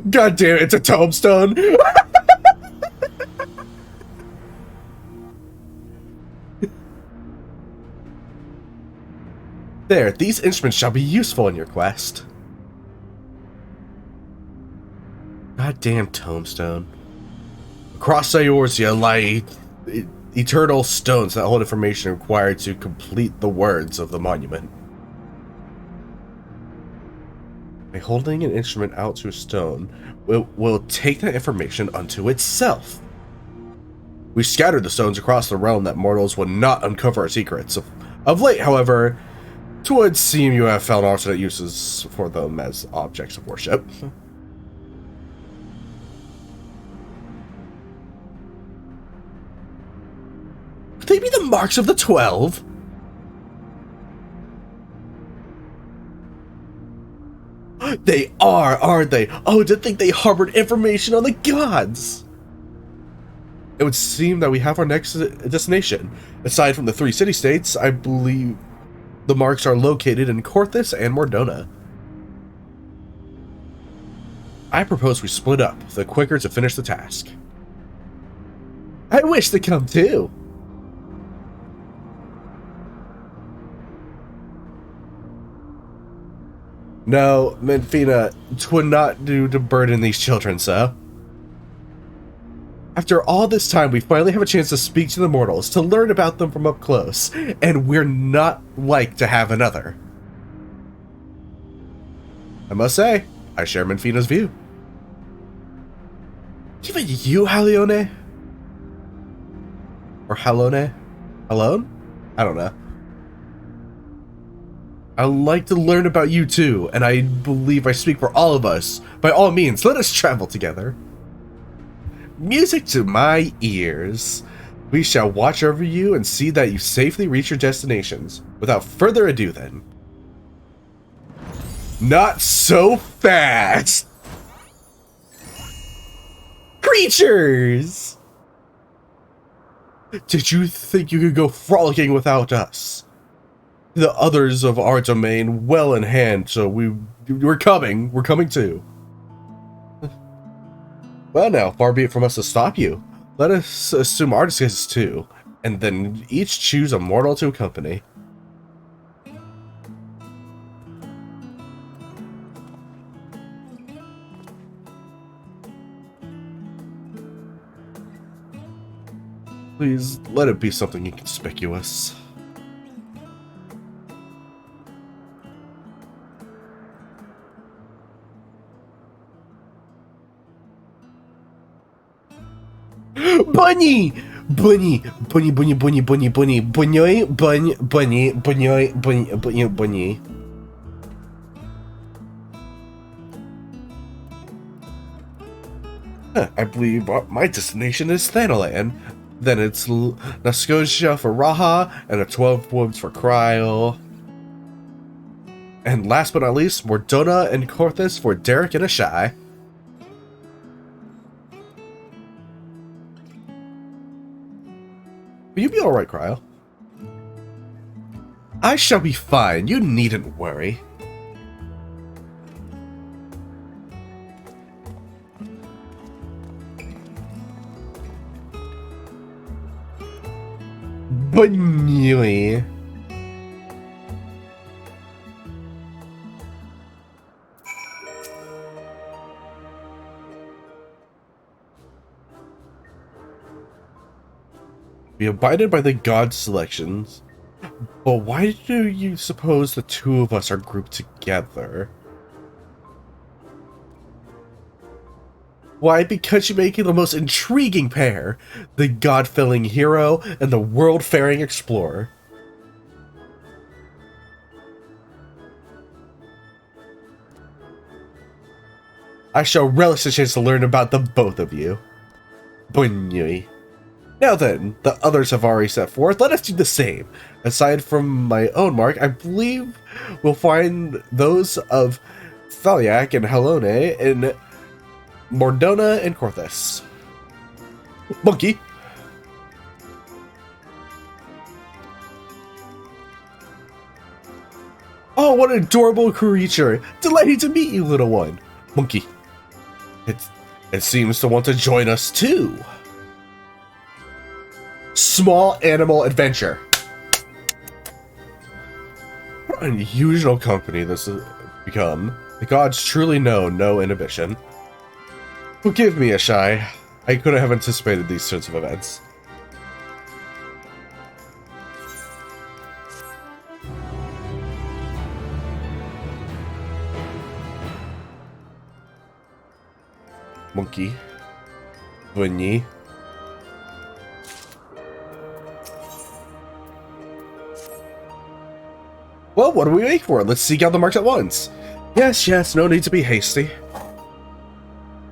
God damn it, it's a tombstone! There, these instruments shall be useful in your quest. Goddamn tombstone. Across Eorzea lie eternal stones that hold information required to complete the words of the monument. By holding an instrument out to a stone, will take that information unto itself. We scattered the stones across the realm that mortals would not uncover our secrets. Of late, however, it would seem you have found alternate uses for them as objects of worship. Could they be the marks of the 12? They are, aren't they? Oh, to think they harbored information on the gods! It would seem that we have our next destination. Aside from the 3 city-states, I believe the marks are located in Korthus and Mordona. I propose we split up, the quicker to finish the task. I wish to come too. No, Minfina, 'twould not do to burden these children so. After all this time, we finally have a chance to speak to the mortals, to learn about them from up close, and we're not like to have another. I must say, I share Minfina's view. Even you, Halione? Or Halone? Alone? I don't know. I'd like to learn about you too, and I believe I speak for all of us. By all means, let us travel together. Music to my ears. We shall watch over you and see that you safely reach your destinations. Without further ado then. Not so fast! Creatures! Did you think you could go frolicking without us? The others of our domain well in hand, so we're coming too. Well now, far be it from us to stop you. Let us assume our disguises too, and then each choose a mortal to accompany. Please, let it be something inconspicuous. Bunny! Bunny! Bunny, bunny, bunny, bunny, bunny, bunny, bunny, bunny, bunny, bunny, bunny, bunny. I believe my destination is Thanalan. Then it's Nascosia for Raha, and the 12 Woods for Kryl. And last but not least, Mordona and Korthus for Derek and Ashai. Will you be alright, Kryl? I shall be fine, you needn't worry. Bunny. We abided by the god's selections, but why do you suppose the two of us are grouped together? Why, because you make it the most intriguing pair, the god-filling hero and the world-faring explorer. I shall relish the chance to learn about the both of you. Bunny. Now then, the others have already set forth, let us do the same. Aside from my own mark, I believe we'll find those of Thaliak and Halone in Mordona and Korthus. Monkey! Oh, what an adorable creature! Delighted to meet you, little one! Monkey. It seems to want to join us too. Small animal adventure. What an unusual company this has become. The gods truly know no inhibition. Forgive me, Ashai. I couldn't have anticipated these sorts of events. Monkey. Bunny. Well, what do we wait for? Let's seek out the marks at once. Yes, no need to be hasty.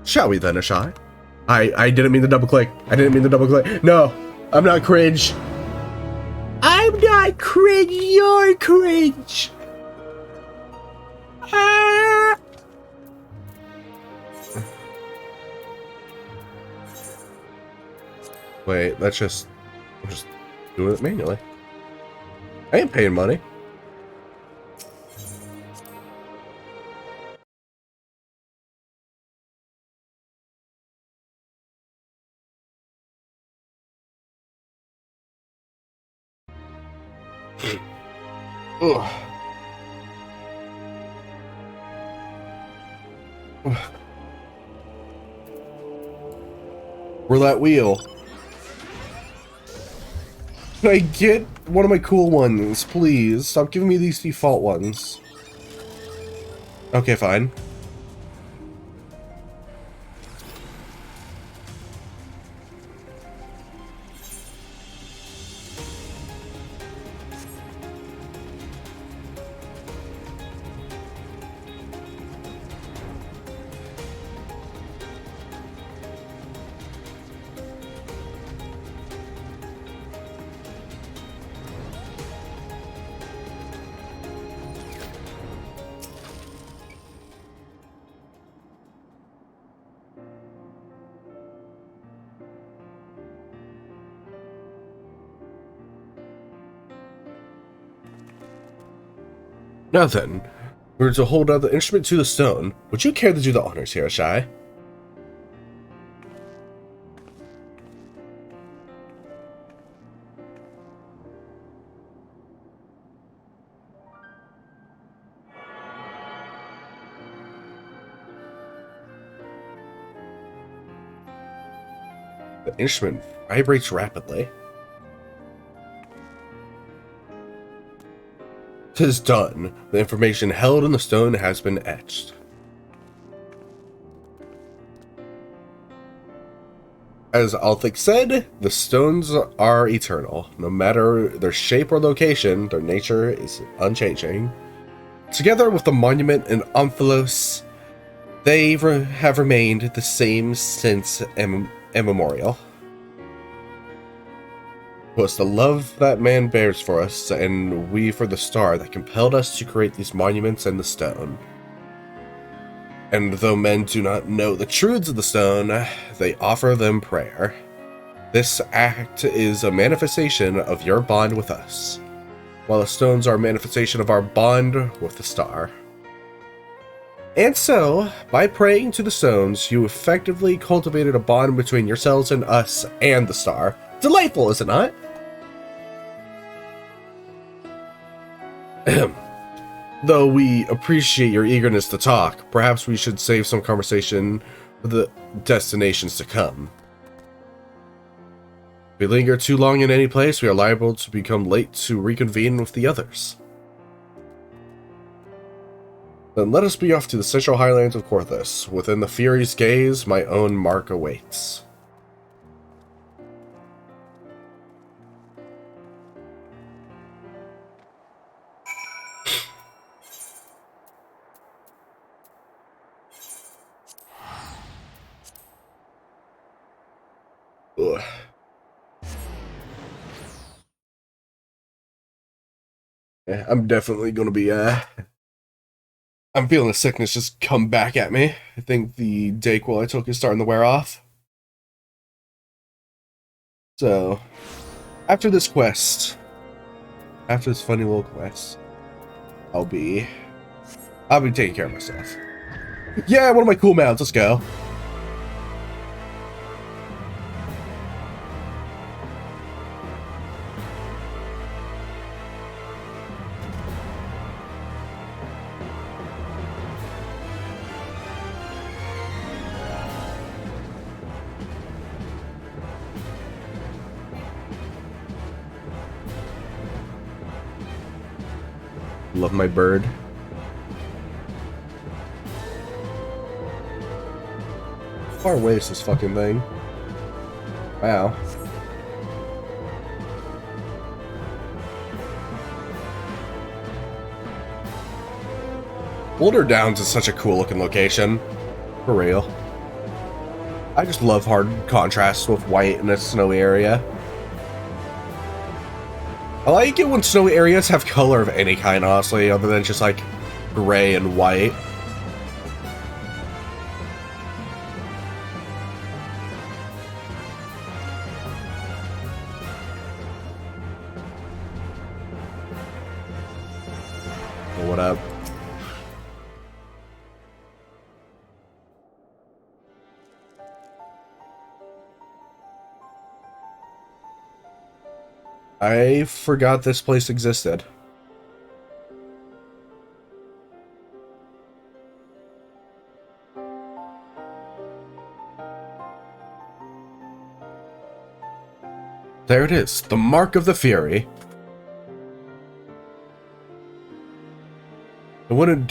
Shall we then, Ashai? I didn't mean to double click. No, I'm not cringe. I'm not cringe, you're cringe. Ah. Wait, I'm just doing it manually. I ain't paying money. Ugh. Roulette wheel. Can I get one of my cool ones, please? Stop giving me these default ones. Okay, fine. Now then, we're to hold out the instrument to the stone. Would you care to do the honors here, Ashai? The instrument vibrates rapidly. 'Tis done. The information held in the stone has been etched. As Althic said, the stones are eternal. No matter their shape or location, their nature is unchanging. Together with the monument in Omphalos, they have remained the same since immemorial. It was the love that man bears for us, and we for the star that compelled us to create these monuments in the stone. And though men do not know the truths of the stone, they offer them prayer. This act is a manifestation of your bond with us, while the stones are a manifestation of our bond with the star. And so, by praying to the stones, you effectively cultivated a bond between yourselves and us and the star. Delightful, is it not? Though we appreciate your eagerness to talk, perhaps we should save some conversation for the destinations to come. If we linger too long in any place, we are liable to become late to reconvene with the others. Then let us be off to the central highlands of Korthos. Within the Fury's gaze, my own mark awaits. Ugh. Yeah, I'm definitely gonna be, I'm feeling the sickness just come back at me. I think the Dayquil I took is starting to wear off. So, after this quest, after this funny little quest, I'll be taking care of myself. Yeah, one of my cool mounts, let's go. Love my bird. How far away is this fucking thing? Wow. Boulder Downs is such a cool looking location. For real. I just love hard contrasts with white in a snowy area. I like it when snowy areas have color of any kind, honestly, other than just like gray and white. Well, what up? I forgot this place existed. There it is, the Mark of the Fury. It wouldn't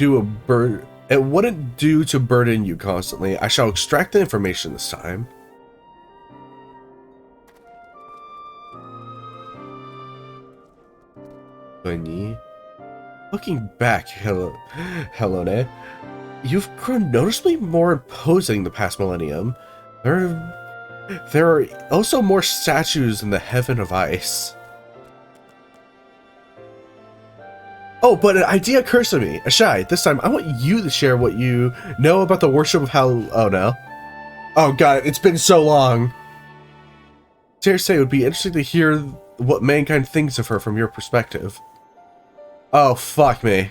do to burden you constantly. I shall extract the information this time. Bunny. Looking back, Helone, you've grown noticeably more imposing the past millennium. There are also more statues in the Heaven of Ice. Oh, but an idea occurs to me. Ashai, this time I want you to share what you know about the worship of Hel- Oh no. Oh god, it's been so long. Dare say it would be interesting to hear what mankind thinks of her from your perspective. Oh, fuck me.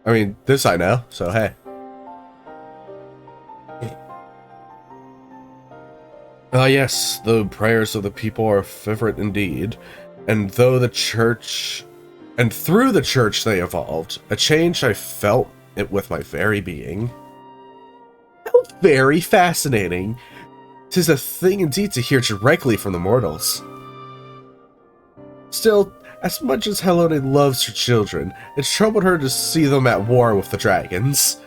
I mean, this I know, so hey. Ah, yes, the prayers of the people are fervent indeed, and through the church they evolved, a change I felt it with my very being. How very fascinating. 'Tis a thing indeed to hear directly from the mortals. Still, as much as Helone loves her children, it troubled her to see them at war with the dragons,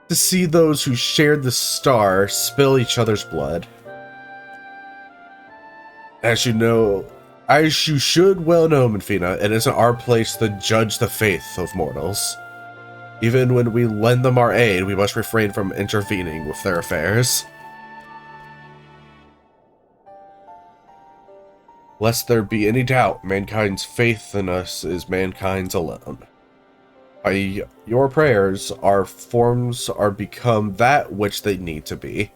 to see those who shared the star spill each other's blood. As you should well know, Minfina, it isn't our place to judge the faith of mortals. Even when we lend them our aid, we must refrain from intervening with their affairs. Lest there be any doubt, mankind's faith in us is mankind's alone. By your prayers, our forms are become that which they need to be.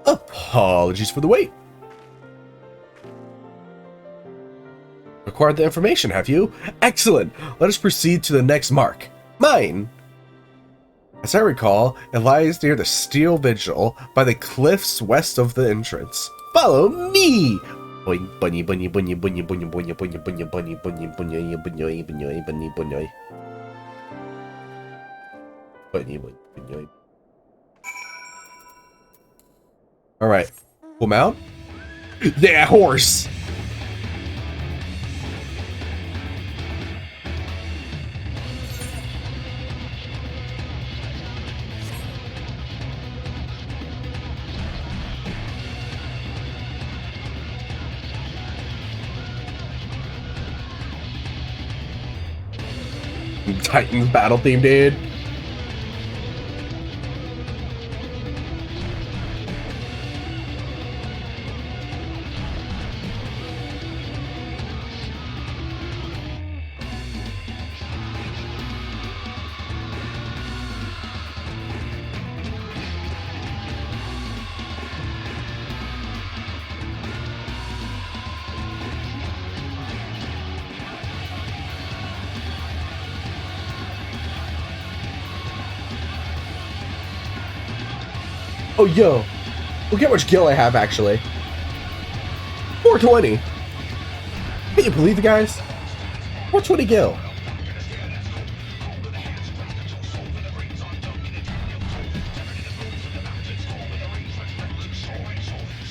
Apologies for the wait. Acquired the information, have you? Excellent! Let us proceed to the next mark. Mine! As I recall, it lies near the Steel Vigil, by the cliffs west of the entrance. Follow me! Bunny, bunny, bunny, bunny, bunny, bunny, bunny, bunny, bunny, bunny, bunny, bunny, bunny, bunny, bunny, bunny, bunny. Bunny, bunny, bunny. Alright. Pull mount? Yeah, horse! Titans battle theme, dude. Oh, yo. Look how much gil I have, actually. 420. Can you believe it, guys? 420 gil.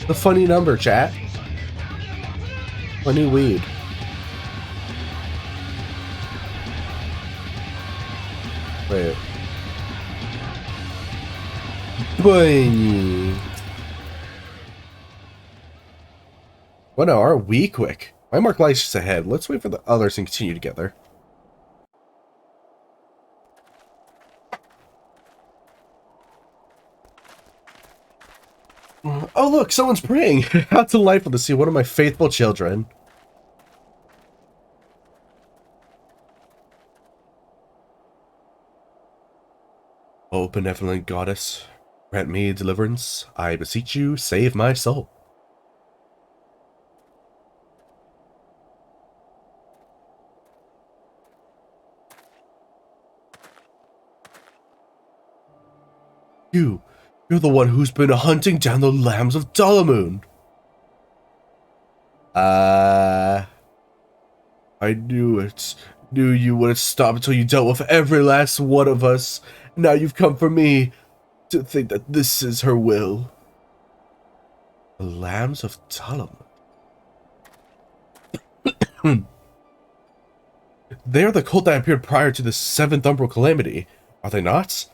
The funny number, chat. Funny weed. Wait. Bunny. Well, no, aren't we quick? My mark light's just ahead. Let's wait for the others and continue together. Oh, look, someone's praying. How delightful to see one of my faithful children. Oh, benevolent goddess, grant me deliverance. I beseech you, save my soul. You're the one who's been hunting down the lambs of Dalamun. I knew it. Knew you wouldn't stop until you dealt with every last one of us. Now you've come for me to think that this is her will. The lambs of Dalamun. They are the cult that appeared prior to the 7th Umbral Calamity, are they not?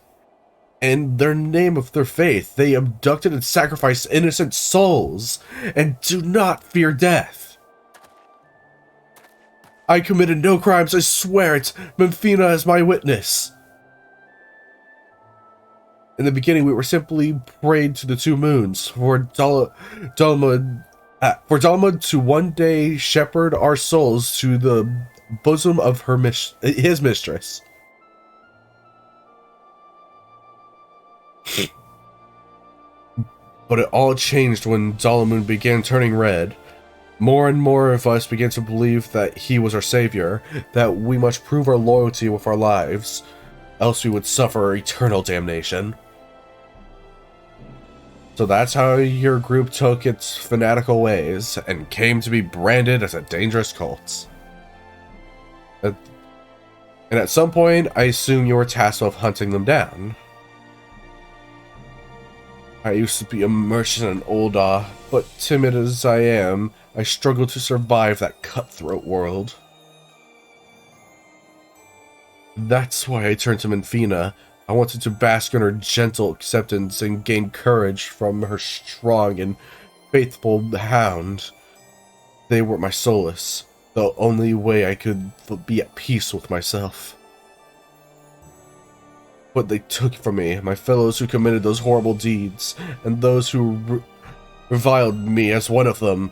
In their name of their faith, they abducted and sacrificed innocent souls, and do not fear death. I committed no crimes, I swear it. Memphina is my witness. In the beginning, we were simply prayed to the two moons for Dalamun to one day shepherd our souls to the bosom of his mistress. But it all changed when Dalamun began turning red. More and more of us began to believe that he was our savior, that we must prove our loyalty with our lives, else we would suffer eternal damnation. So that's how your group took its fanatical ways, and came to be branded as a dangerous cult. And at some point, I assume you were tasked with hunting them down. I used to be a merchant in Ul'dah, but timid as I am, I struggled to survive that cutthroat world. That's why I turned to Memphina. I wanted to bask in her gentle acceptance and gain courage from her strong and faithful hound. They were my solace, the only way I could be at peace with myself. What they took from me, my fellows who committed those horrible deeds, and those who reviled me as one of them,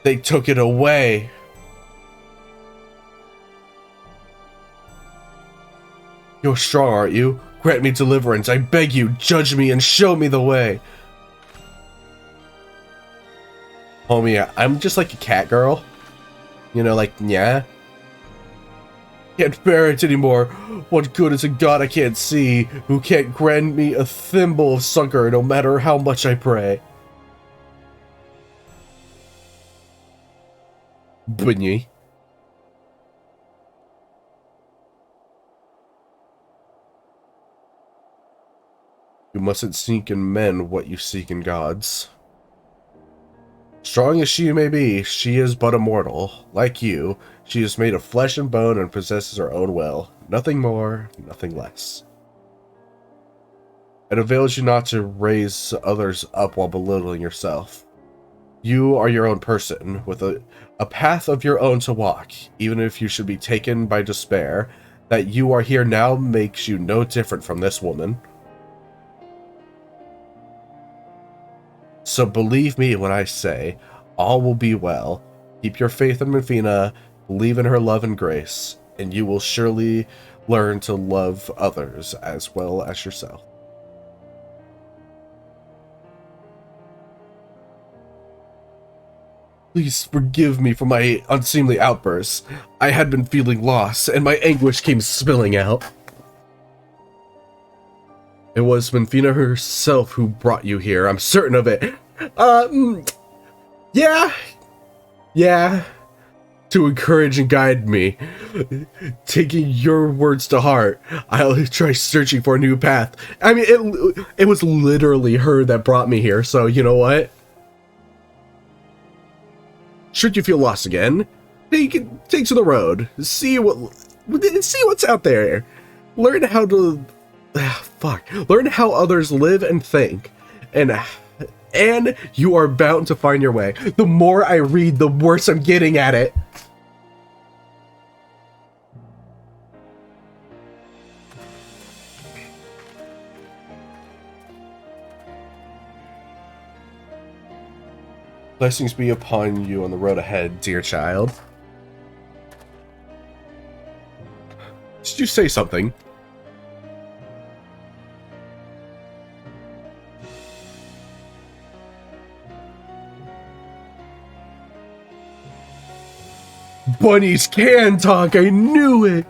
they took it away. You're strong, aren't you? Grant me deliverance, I beg you, judge me and show me the way. Homie, I'm just like a cat girl. You know, like, yeah. Can't bear it anymore. What good is a god I can't see, who can't grant me a thimble of succor no matter how much I pray? Bunyi. You mustn't seek in men what you seek in gods. Strong as she may be, she is but a mortal. Like you, she is made of flesh and bone and possesses her own will. Nothing more, nothing less. It avails you not to raise others up while belittling yourself. You are your own person, with a path of your own to walk, even if you should be taken by despair. That you are here now makes you no different from this woman. So believe me when I say, all will be well. Keep your faith in Memphina, believe in her love and grace, and you will surely learn to love others as well as yourself. Please forgive me for my unseemly outbursts. I had been feeling lost, and my anguish came spilling out. It was Memphina herself who brought you here, I'm certain of it. Yeah. To encourage and guide me. Taking your words to heart, I'll try searching for a new path. I mean, it was literally her that brought me here, so you know what? Should you feel lost again, take to the road. See what's out there. Learn how to learn how others live and think, and you are bound to find your way. The more I read, the worse I'm getting at it. Blessings be upon you on the road ahead, dear child. Did you say something? Bunnies can talk, I knew it!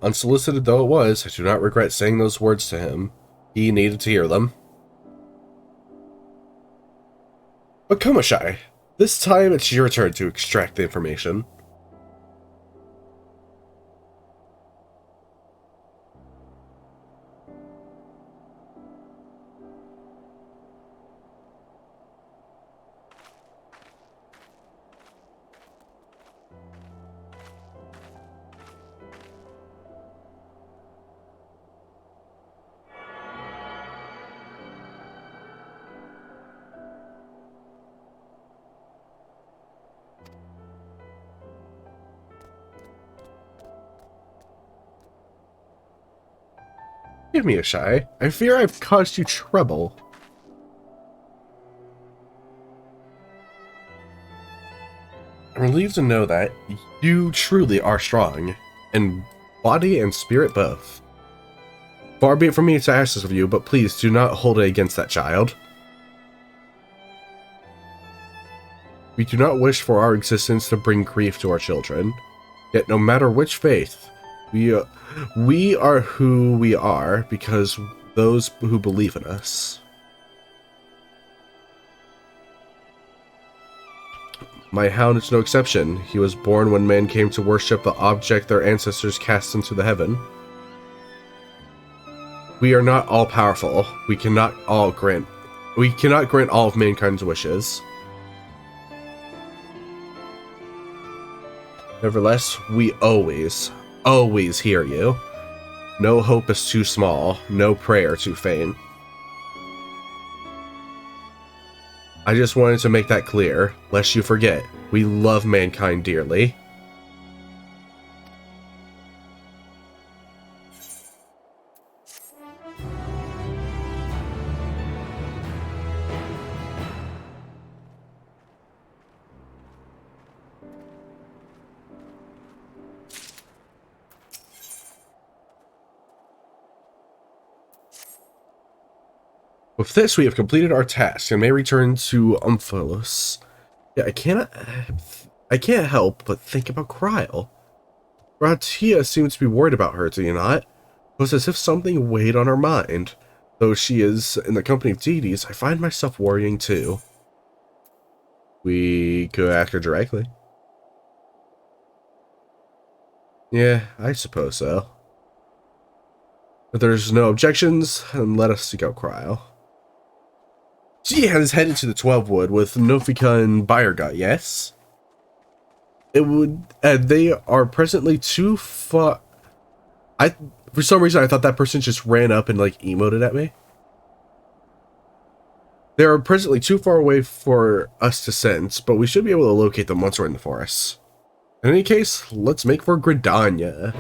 Unsolicited though it was, I do not regret saying those words to him. He needed to hear them. But Komashai, this time it's your turn to extract the information. Give me a shy. I fear I've caused you trouble. I'm relieved to know that you truly are strong, in body and spirit both. Far be it from me to ask this of you, but please do not hold it against that child. We do not wish for our existence to bring grief to our children. Yet no matter which faith, we are who we are because those who believe in us. My hound is no exception. He was born when men came to worship the object their ancestors cast into the heaven. We are not all powerful. We cannot grant all of mankind's wishes. Nevertheless, we always hear you. No hope is too small, no prayer too faint. I just wanted to make that clear, lest you forget, we love mankind dearly. With this, we have completed our task and may return to Umphalos. Yeah, I can't help but think about Kryl. Ratia seems to be worried about her, do you not? It was as if something weighed on her mind. Though she is in the company of deities, I find myself worrying too. We could ask her directly. Yeah, I suppose so. If there's no objections, then let us seek out Kryl. She has headed to the 12-wood with Nofika and Bayergut, yes? It would... they are presently too far... For some reason, I thought that person just ran up and, like, emoted at me. They are presently too far away for us to sense, but we should be able to locate them once we're in the forest. In any case, let's make for Gridania.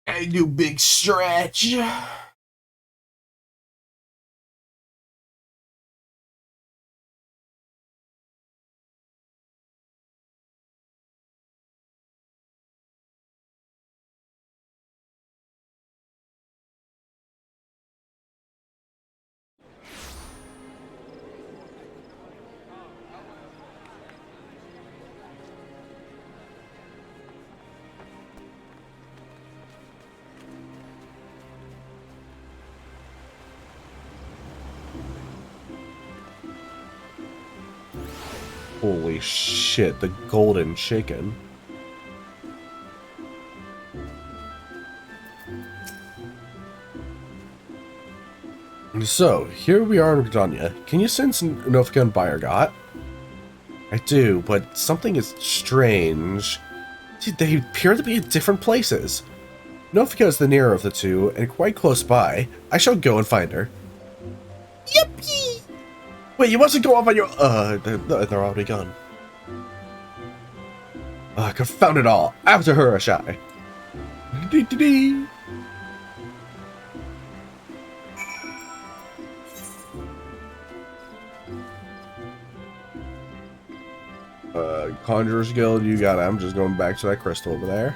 I do big stretch. Holy shit, the golden chicken. So, here we are in Gridania. Can you sense Nofika and Bayergot? I do, but something is strange. They appear to be in different places. Nofika is the nearer of the two, and quite close by. I shall go and find her. Yippee! Wait, you mustn't go off on your... they're already gone. Confound it all. After her, Ashai. Dee-dee-dee. Conjurer's Guild, you got it. I'm just going back to that crystal over there.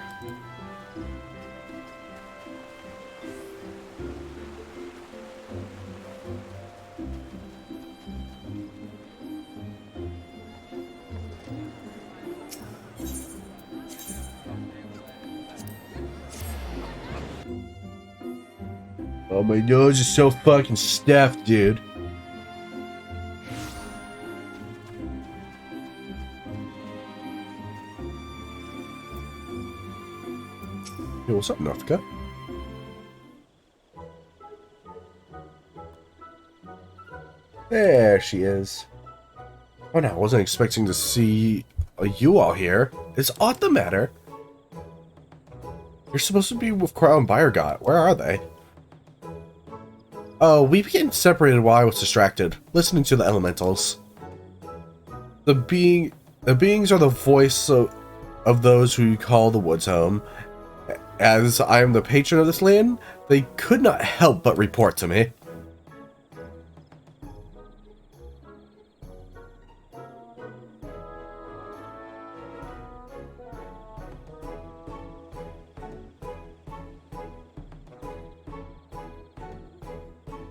Oh, my nose is so fucking stuffed, dude. Hey, what's up, Nofika? There she is. Oh no, I wasn't expecting to see you all here. Is aught the matter? You're supposed to be with Crow and Bayergot. Where are they? Oh, we became separated while I was distracted, listening to the elementals. The beings are the voice of those who call the woods home. As I am the patron of this land, they could not help but report to me.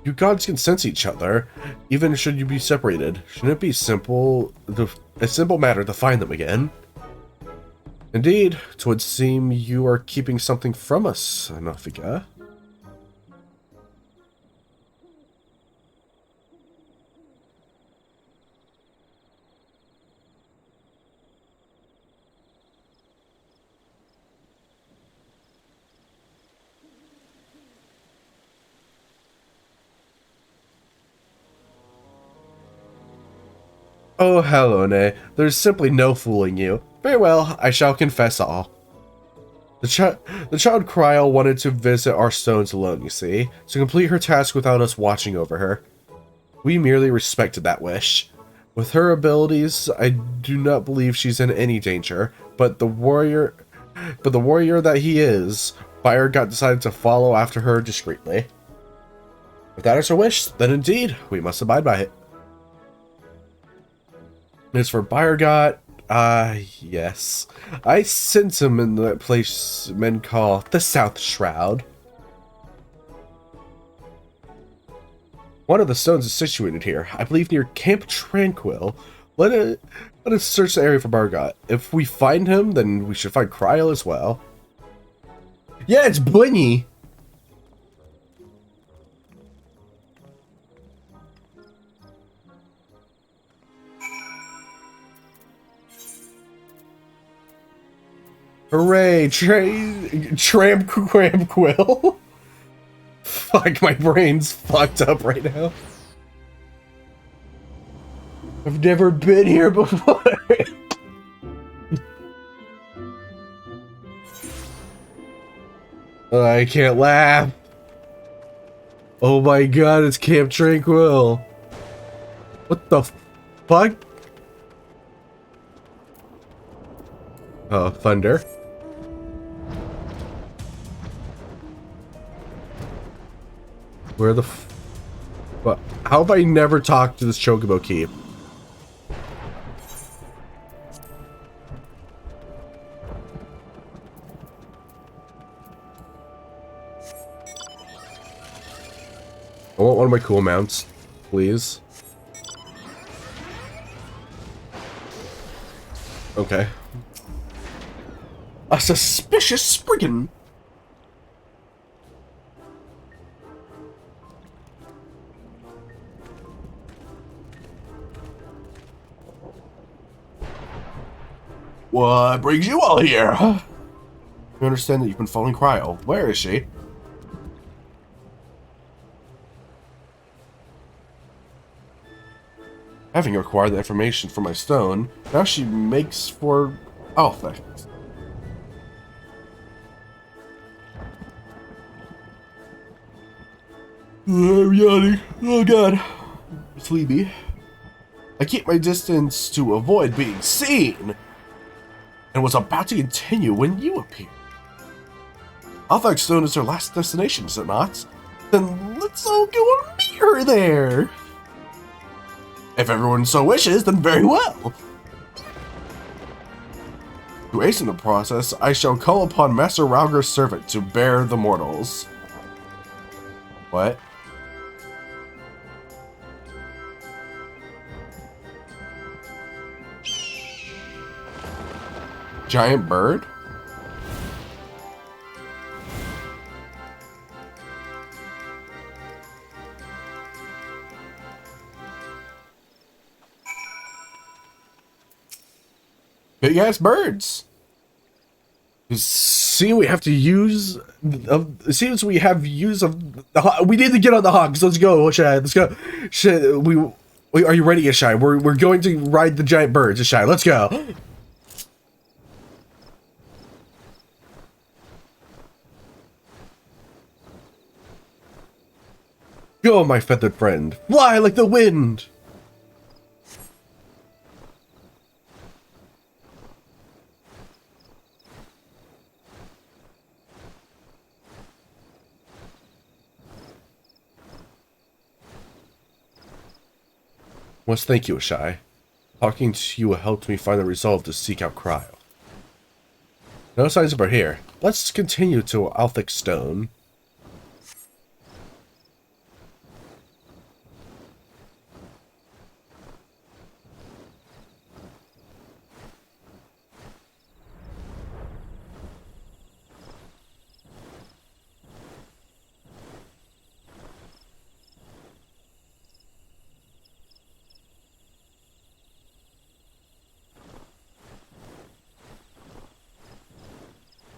You gods can sense each other, even should you be separated. Shouldn't it be a simple matter to find them again? Indeed, 'twould seem you are keeping something from us, Nofika. Oh, Halone, there's simply no fooling you. Very well, I shall confess all. The child Kryl wanted to visit our stones alone, you see, to complete her task without us watching over her. We merely respected that wish. With her abilities, I do not believe she's in any danger, but the warrior that he is, Bayergot decided to follow after her discreetly. If that is her wish, then indeed, we must abide by it. As for Bayergot, yes. I sent him in that place men call the South Shroud. One of the stones is situated here, I believe near Camp Tranquil. Let us search the area for Bayergot. If we find him, then we should find Kryl as well. Yeah, it's Bunny! Hooray! Tramp Quill. Fuck, my brain's fucked up right now. I've never been here before. I can't laugh. Oh my god, it's Camp Tranquil. What the fuck? Oh, thunder. Where the what? How have I never talked to this Chocobo Keep? I want one of my cool mounts, please. Okay. A suspicious Spriggan. What brings you all here? We understand that you've been following Cryo. Where is she? Having acquired the information from my stone, now she makes for Alphex. I'm yawning. Oh god. Sleepy. I keep my distance to avoid being seen, and was about to continue when you appeared. Alphex Stone is her last destination, is it not? Then let's all go and meet her there. If everyone so wishes, then very well. To hasten the process, I shall call upon Master Rauger's servant to bear the mortals. What? Giant bird? Big ass birds. See, we have to use. It seems we have use of the. We need to get on the hogs. Let's go, Shai. Let's go. Shai, are you ready, Shai? We're going to ride the giant birds, Shai. Let's go. Go, my feathered friend. Fly like the wind. Must thank you, Shai. Talking to you helped me find the resolve to seek out Cryo. No signs of her here. Let's continue to Alphex Stone.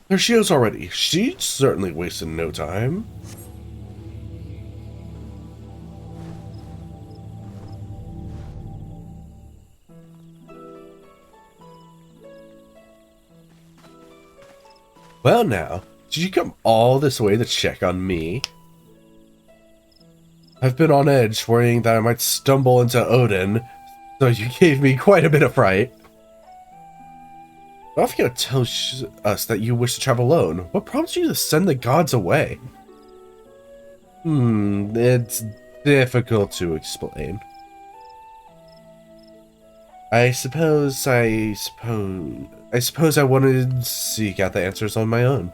There she is already. She certainly wasted no time. Well now, did you come all this way to check on me? I've been on edge, worrying that I might stumble into Odin, so you gave me quite a bit of fright. Ralphia tells us that you wish to travel alone. What prompts you to send the gods away? It's difficult to explain. I suppose I wanted to seek out the answers on my own.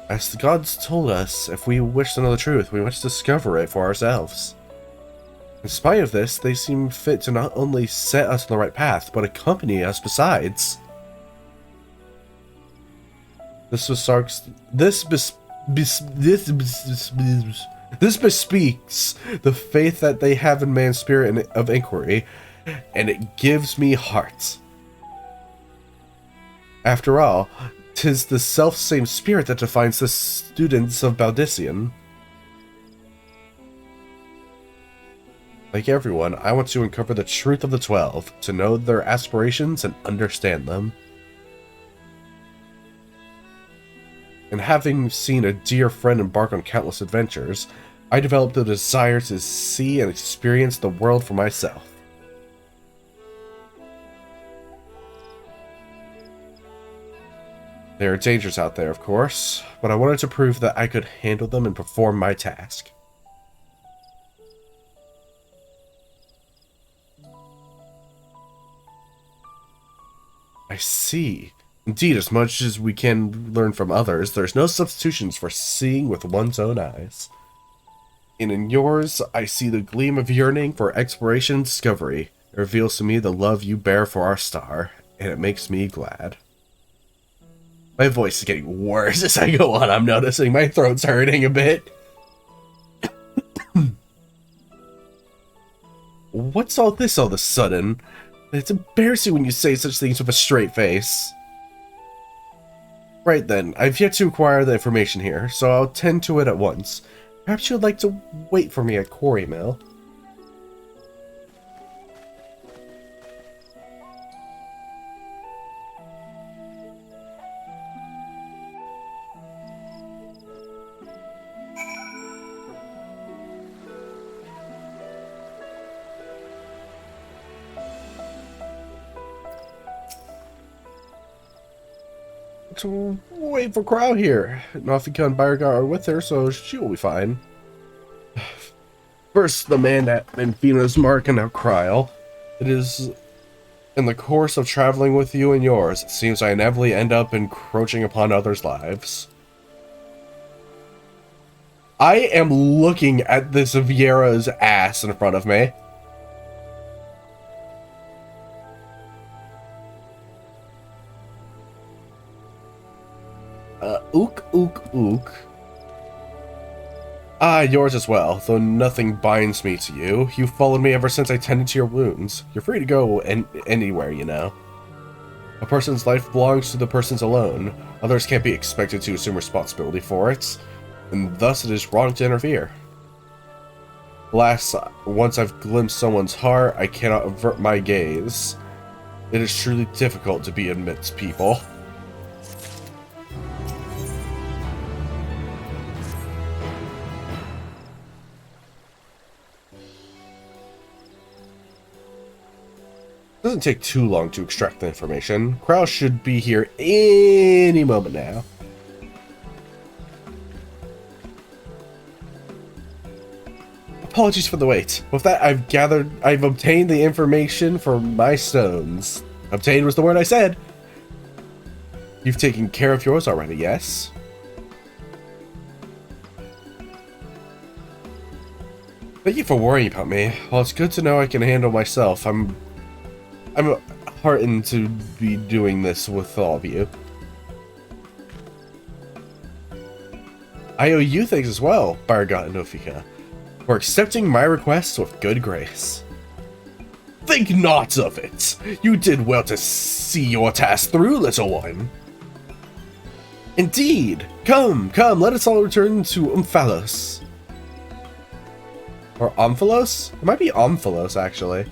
As the gods told us, if we wish to know the truth, we must discover it for ourselves. In spite of this, they seem fit to not only set us on the right path, but accompany us besides. This bespeaks the faith that they have in man's spirit of inquiry, and it gives me heart. After all, 'tis the self-same spirit that defines the students of Baldesion. Like everyone, I want to uncover the truth of the 12, to know their aspirations and understand them. And having seen a dear friend embark on countless adventures, I developed a desire to see and experience the world for myself. There are dangers out there, of course, but I wanted to prove that I could handle them and perform my task. I see. Indeed, as much as we can learn from others, there's no substitutions for seeing with one's own eyes. And in yours, I see the gleam of yearning for exploration and discovery. It reveals to me the love you bear for our star, and it makes me glad. My voice is getting worse as I go on. I'm noticing my throat's hurting a bit. what's all this all of a sudden? It's embarrassing when you say such things with a straight face. Right then, I've yet to acquire the information here, so I'll tend to it at once. Perhaps you'd like to wait for me at Quarrymill. To wait for Crow here. Nafika and Bayergar are with her, so she will be fine. First, the man at Menfina's mark, and now Kryl. It is in the course of traveling with you and yours, it seems I inevitably end up encroaching upon others' lives. I am looking at this Viera's ass in front of me. Ook. Ah, yours as well, though nothing binds me to you. You followed me ever since I tended to your wounds. You're free to go anywhere, you know. A person's life belongs to the person's alone. Others can't be expected to assume responsibility for it, and thus it is wrong to interfere. Alas, once I've glimpsed someone's heart, I cannot avert my gaze. It is truly difficult to be amidst people. It doesn't take too long to extract the information. Kryl should be here any moment now. Apologies for the wait. With that, I've obtained the information for my stones. Obtained was the word I said. You've taken care of yours already, yes? Thank you for worrying about me. Well, it's good to know I can handle myself. I'm heartened to be doing this with all of you. I owe you thanks as well, Bayergar and Nafika, for accepting my request with good grace. Think not of it. You did well to see your task through, little one. Indeed. Come, let us all return to Omphalos. Or Omphalos? It might be Omphalos, actually.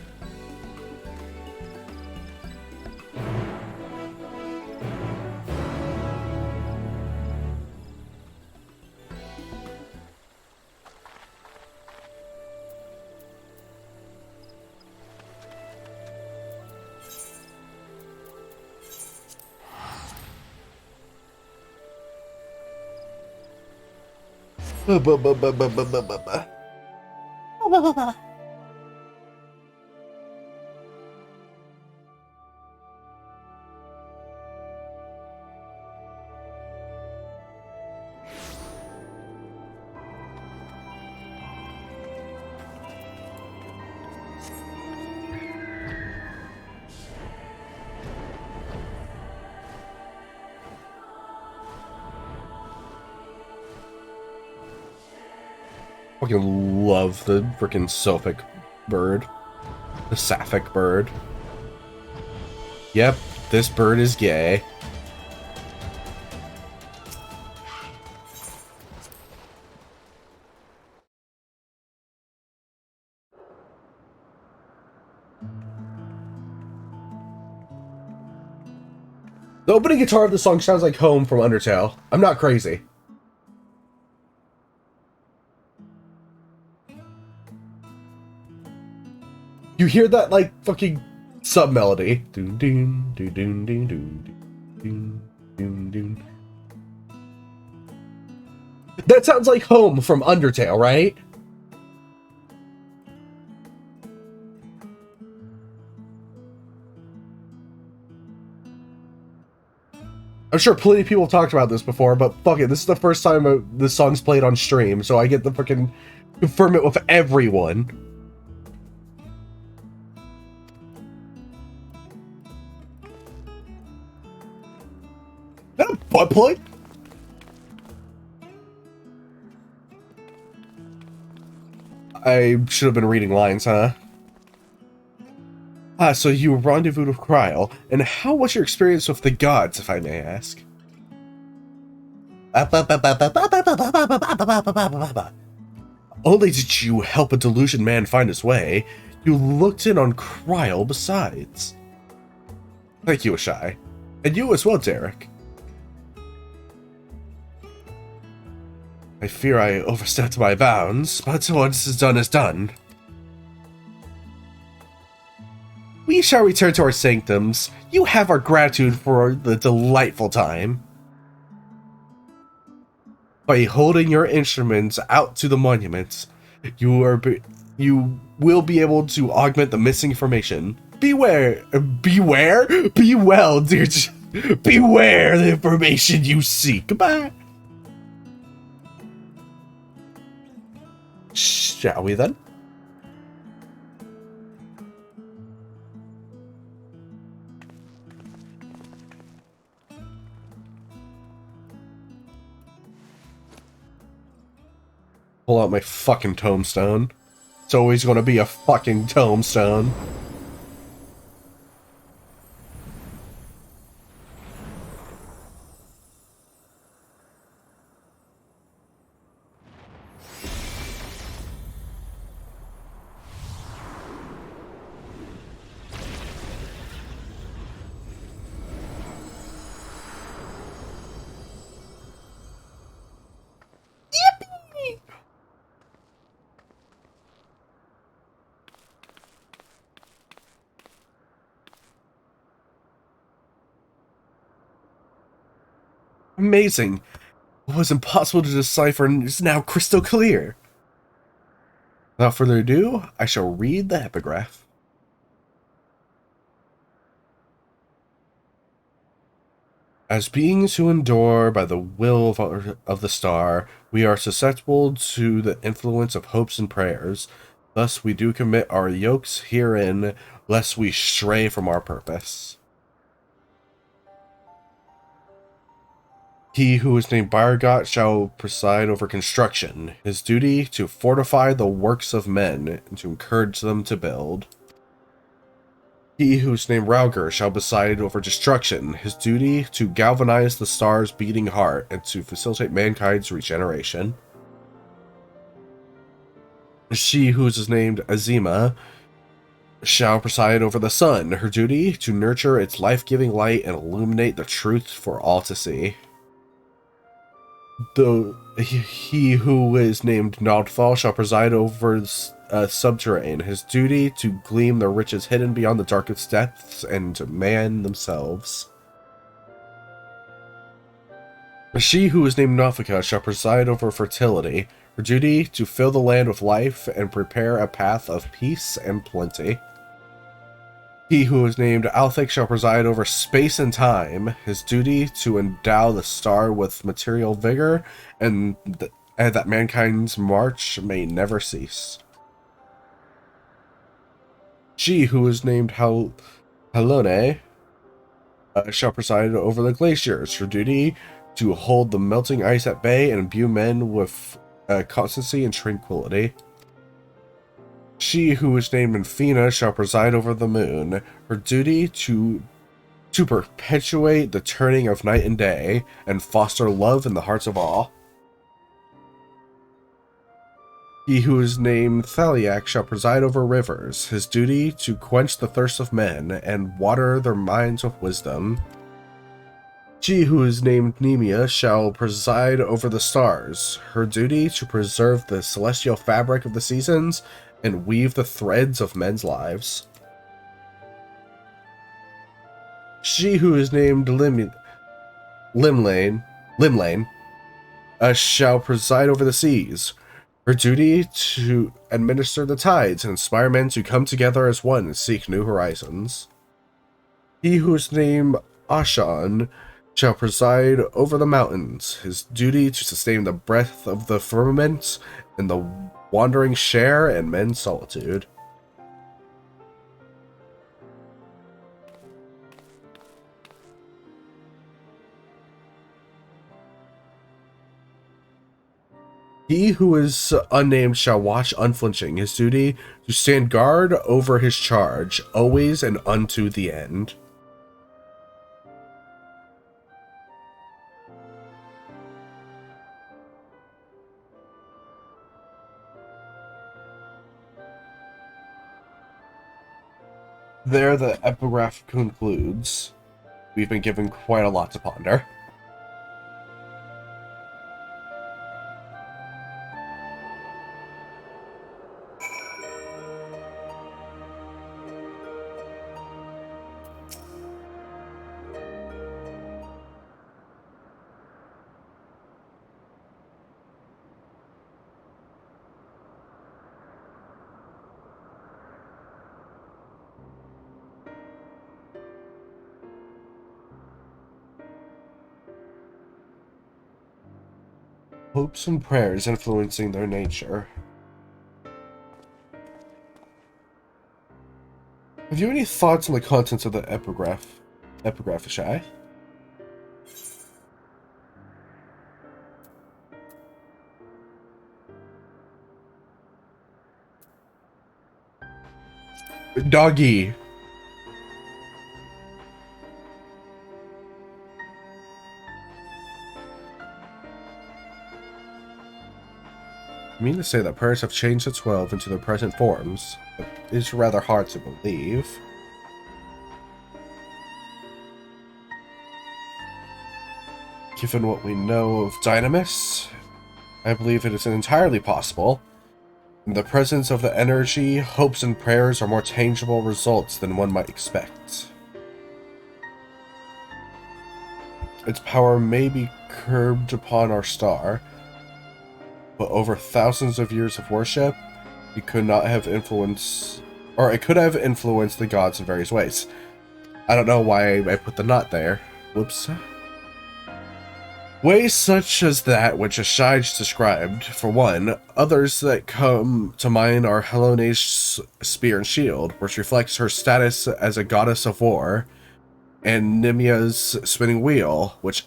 Fucking love the freaking Sophic bird. The Sapphic bird. Yep, this bird is gay. The opening guitar of the song sounds like Home from Undertale. I'm not crazy. You hear that, like, fucking sub-melody. Doon, doon, doon, doon, doon, doon, doon, doon. That sounds like Home from Undertale, right? I'm sure plenty of people have talked about this before, but fuck it, this is the first time this song's played on stream, so I get to fucking confirm it with everyone. Is that a butt plug? I should have been reading lines, huh? Ah, so you rendezvoused with Kryl, and how was your experience with the gods, if I may ask? Only did you help a delusion man find his way, you looked in on Kryl besides. Thank you, Ashai. And you as well, Derek. I fear I overstepped my bounds, but what is done is done. We shall return to our sanctums. You have our gratitude for the delightful time. By holding your instruments out to the monuments, you will be able to augment the missing information. Beware, be well, dear. Beware the information you seek. Goodbye. Shall we then? Pull out my fucking tombstone. It's always gonna be a fucking tombstone. Amazing. What was impossible to decipher is now crystal clear. Without further ado, I shall read the epigraph. As beings who endure by the will of the star, we are susceptible to the influence of hopes and prayers. Thus we do commit our yokes herein, lest we stray from our purpose. He who is named Byrgot shall preside over construction, his duty to fortify the works of men, and to encourage them to build. He who is named Rauger shall preside over destruction, his duty to galvanize the star's beating heart, and to facilitate mankind's regeneration. She who is named Azima shall preside over the sun, her duty to nurture its life-giving light and illuminate the truth for all to see. He who is named Nodfall shall preside over subterrane, his duty to glean the riches hidden beyond the darkest depths and to man themselves. She who is named Nofika shall preside over fertility, her duty to fill the land with life and prepare a path of peace and plenty. He who is named Althik shall preside over space and time, his duty to endow the star with material vigor, and that mankind's march may never cease. She who is named Halone shall preside over the glaciers, her duty to hold the melting ice at bay and imbue men with constancy and tranquility. She who is named Infina shall preside over the moon, her duty to perpetuate the turning of night and day, and foster love in the hearts of all. He who is named Thaliak shall preside over rivers, his duty to quench the thirst of men, and water their minds with wisdom. She who is named Nemia shall preside over the stars, her duty to preserve the celestial fabric of the seasons, and weave the threads of men's lives. She who is named Limlane shall preside over the seas, her duty to administer the tides and inspire men to come together as one and seek new horizons. He who is named Ashan shall preside over the mountains, his duty to sustain the breadth of the firmament and the wandering share and men's solitude. He who is unnamed shall watch unflinching, his duty to stand guard over his charge, always and unto the end. There the epigraph concludes. We've been given quite a lot to ponder. Hopes and prayers influencing their nature. Have you any thoughts on the contents of the epigraph? Epigraph, Ashai? Doggy. I mean to say that prayers have changed the 12 into their present forms, but it's rather hard to believe. Given what we know of Dynamis, I believe it is entirely possible. In the presence of the energy, hopes and prayers are more tangible results than one might expect. Its power may be curbed upon our star, but over thousands of years of worship, it could not have influenced, or it could have influenced the gods in various ways. I don't know why I put the not there. Whoops. Ways such as that which Ashai just described, for one. Others that come to mind are Helone's spear and shield, which reflects her status as a goddess of war, and Nimia's spinning wheel, which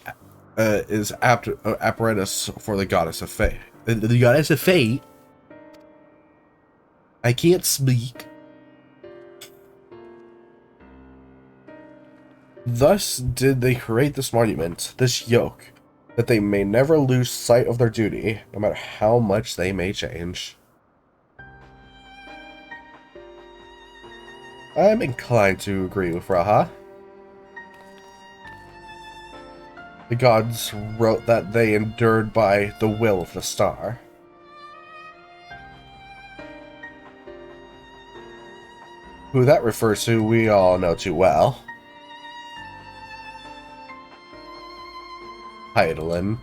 is apparatus for the goddess of fate. The goddess of fate? I can't speak. Thus did they create this monument, this yoke, that they may never lose sight of their duty, no matter how much they may change. I'm inclined to agree with Raha. The gods wrote that they endured by the will of the star. Who that refers to, we all know too well. Hydaelyn.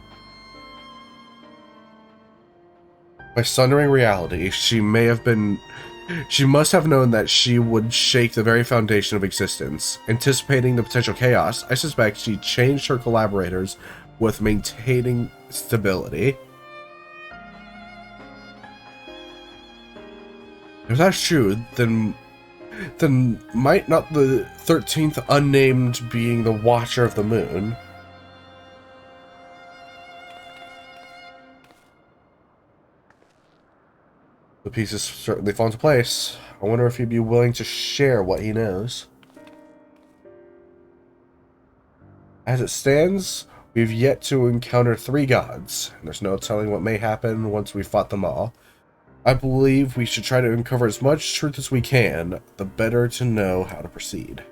By sundering reality, she must have known that she would shake the very foundation of existence. Anticipating the potential chaos, I suspect she changed her collaborators with maintaining stability. If that's true, then might not the 13th unnamed being the Watcher of the Moon? The pieces certainly fall into place. I wonder if he'd be willing to share what he knows. As it stands, we've yet to encounter 3 gods, and there's no telling what may happen once we've fought them all. I believe we should try to uncover as much truth as we can, the better to know how to proceed.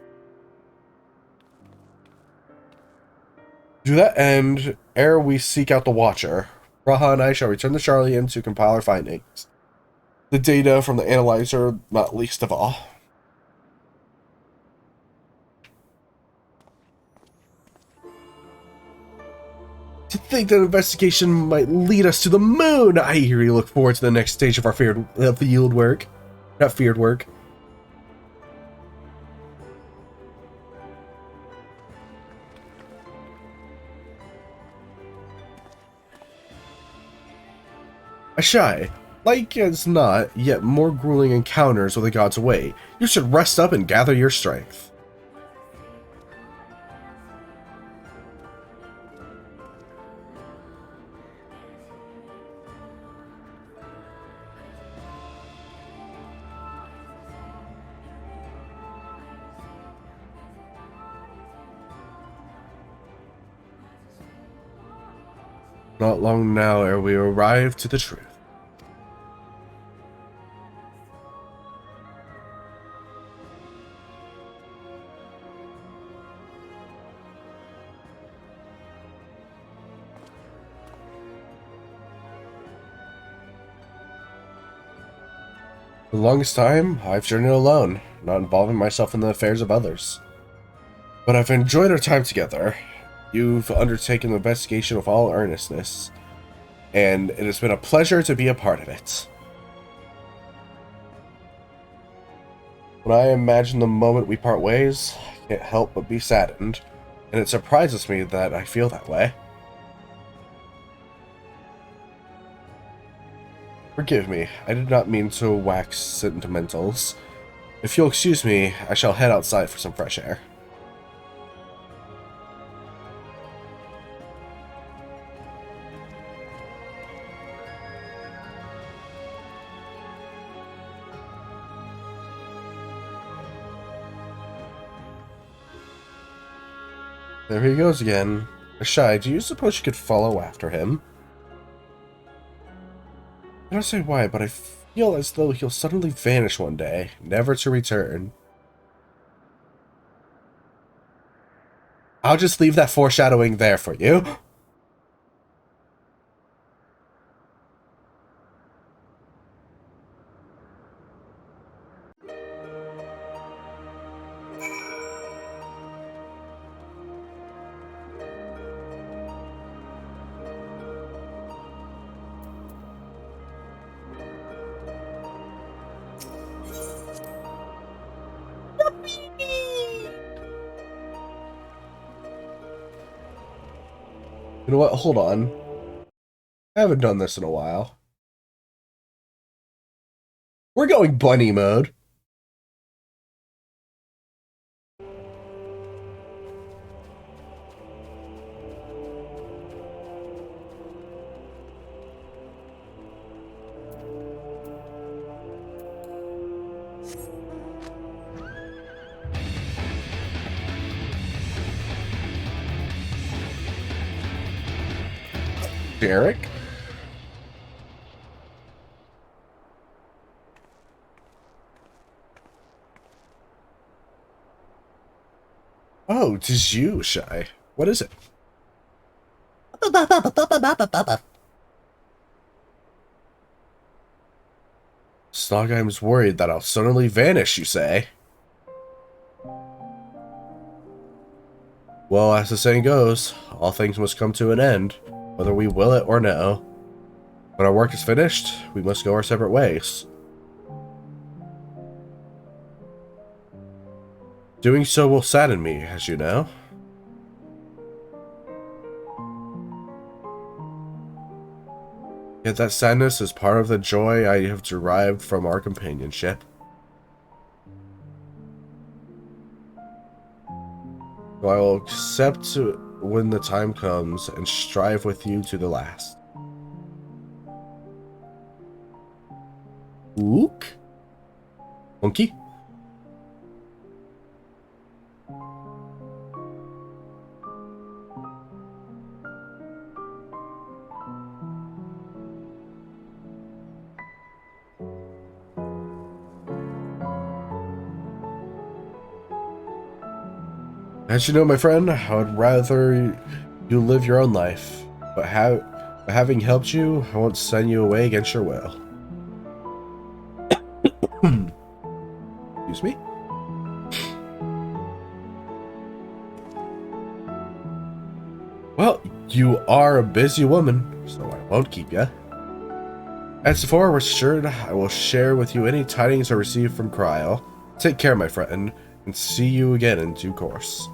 To that end, ere we seek out the Watcher, Raha and I shall return to Sharlayan to compile our findings. The data from the analyzer, not least of all. To think that investigation might lead us to the moon! I really look forward to the next stage of our field work. Not feared work. Ashai, like as not, yet more grueling encounters with the gods await. You should rest up and gather your strength. Not long now ere we arrive to the truth. For the longest time, I've journeyed alone, not involving myself in the affairs of others. But I've enjoyed our time together. You've undertaken the investigation with all earnestness, and it has been a pleasure to be a part of it. When I imagine the moment we part ways, I can't help but be saddened, and it surprises me that I feel that way. Forgive me, I did not mean to wax sentimentals. If you'll excuse me, I shall head outside for some fresh air. There he goes again. Shy, do you suppose you could follow after him? I don't say why, but I feel as though he'll suddenly vanish one day, never to return. I'll just leave that foreshadowing there for you. You know what? Hold on. I haven't done this in a while. We're going bunny mode. Derek? Oh, 'tis you, Shy. What is it? Snogheim's worried that I'll suddenly vanish, you say? Well, as the saying goes, all things must come to an end, whether we will it or no. When our work is finished, we must go our separate ways. Doing so will sadden me, as you know. Yet that sadness is part of the joy I have derived from our companionship. So I will accept when the time comes and strive with you to the last. Ook? Monkey? As you know, my friend, I would rather you live your own life, but having helped you, I won't send you away against your will. Excuse me? Well, you are a busy woman, so I won't keep you. As before, rest assured, I will share with you any tidings I receive from Cryo. Take care, my friend, and see you again in due course.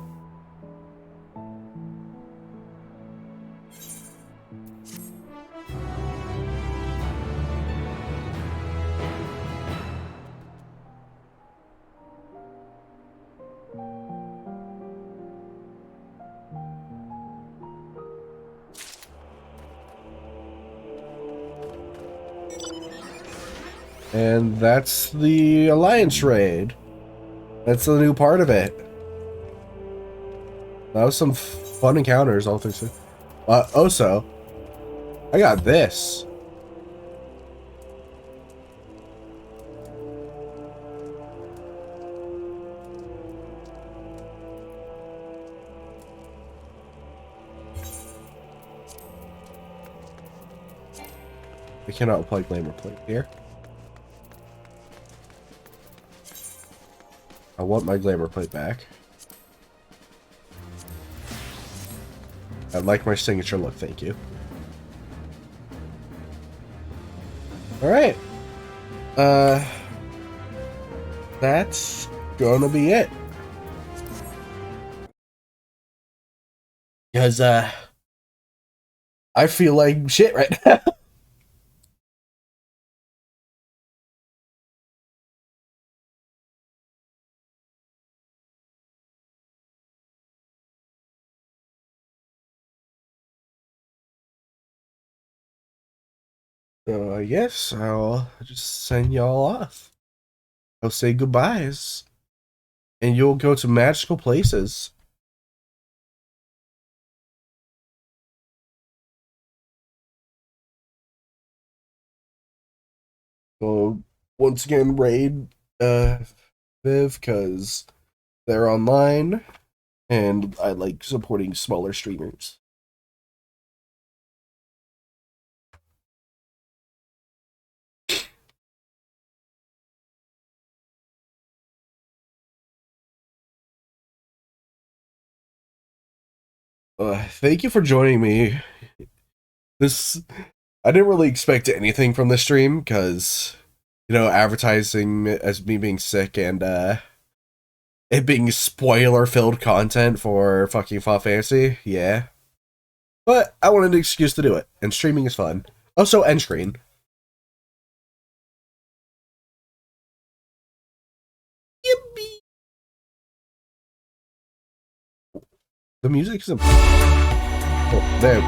And that's the Alliance raid. That's the new part of it. That was some fun encounters, all things. Also, I got this. I cannot apply glamour plate here. I want my glamour plate back. I like my signature look, thank you. Alright. That's gonna be it. Because, I feel like shit right now. So I guess I'll just send y'all off. I'll say goodbyes. And you'll go to magical places. So once again, raid Viv, because they're online and I like supporting smaller streamers. Thank you for joining me. I didn't really expect anything from this stream because, you know, advertising as me being sick and it being spoiler-filled content for fucking Final Fantasy, yeah. But I wanted an excuse to do it, and streaming is fun. Also, end screen. Yippee! The music is... Oh, there.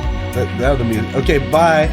Now the music. Okay, bye!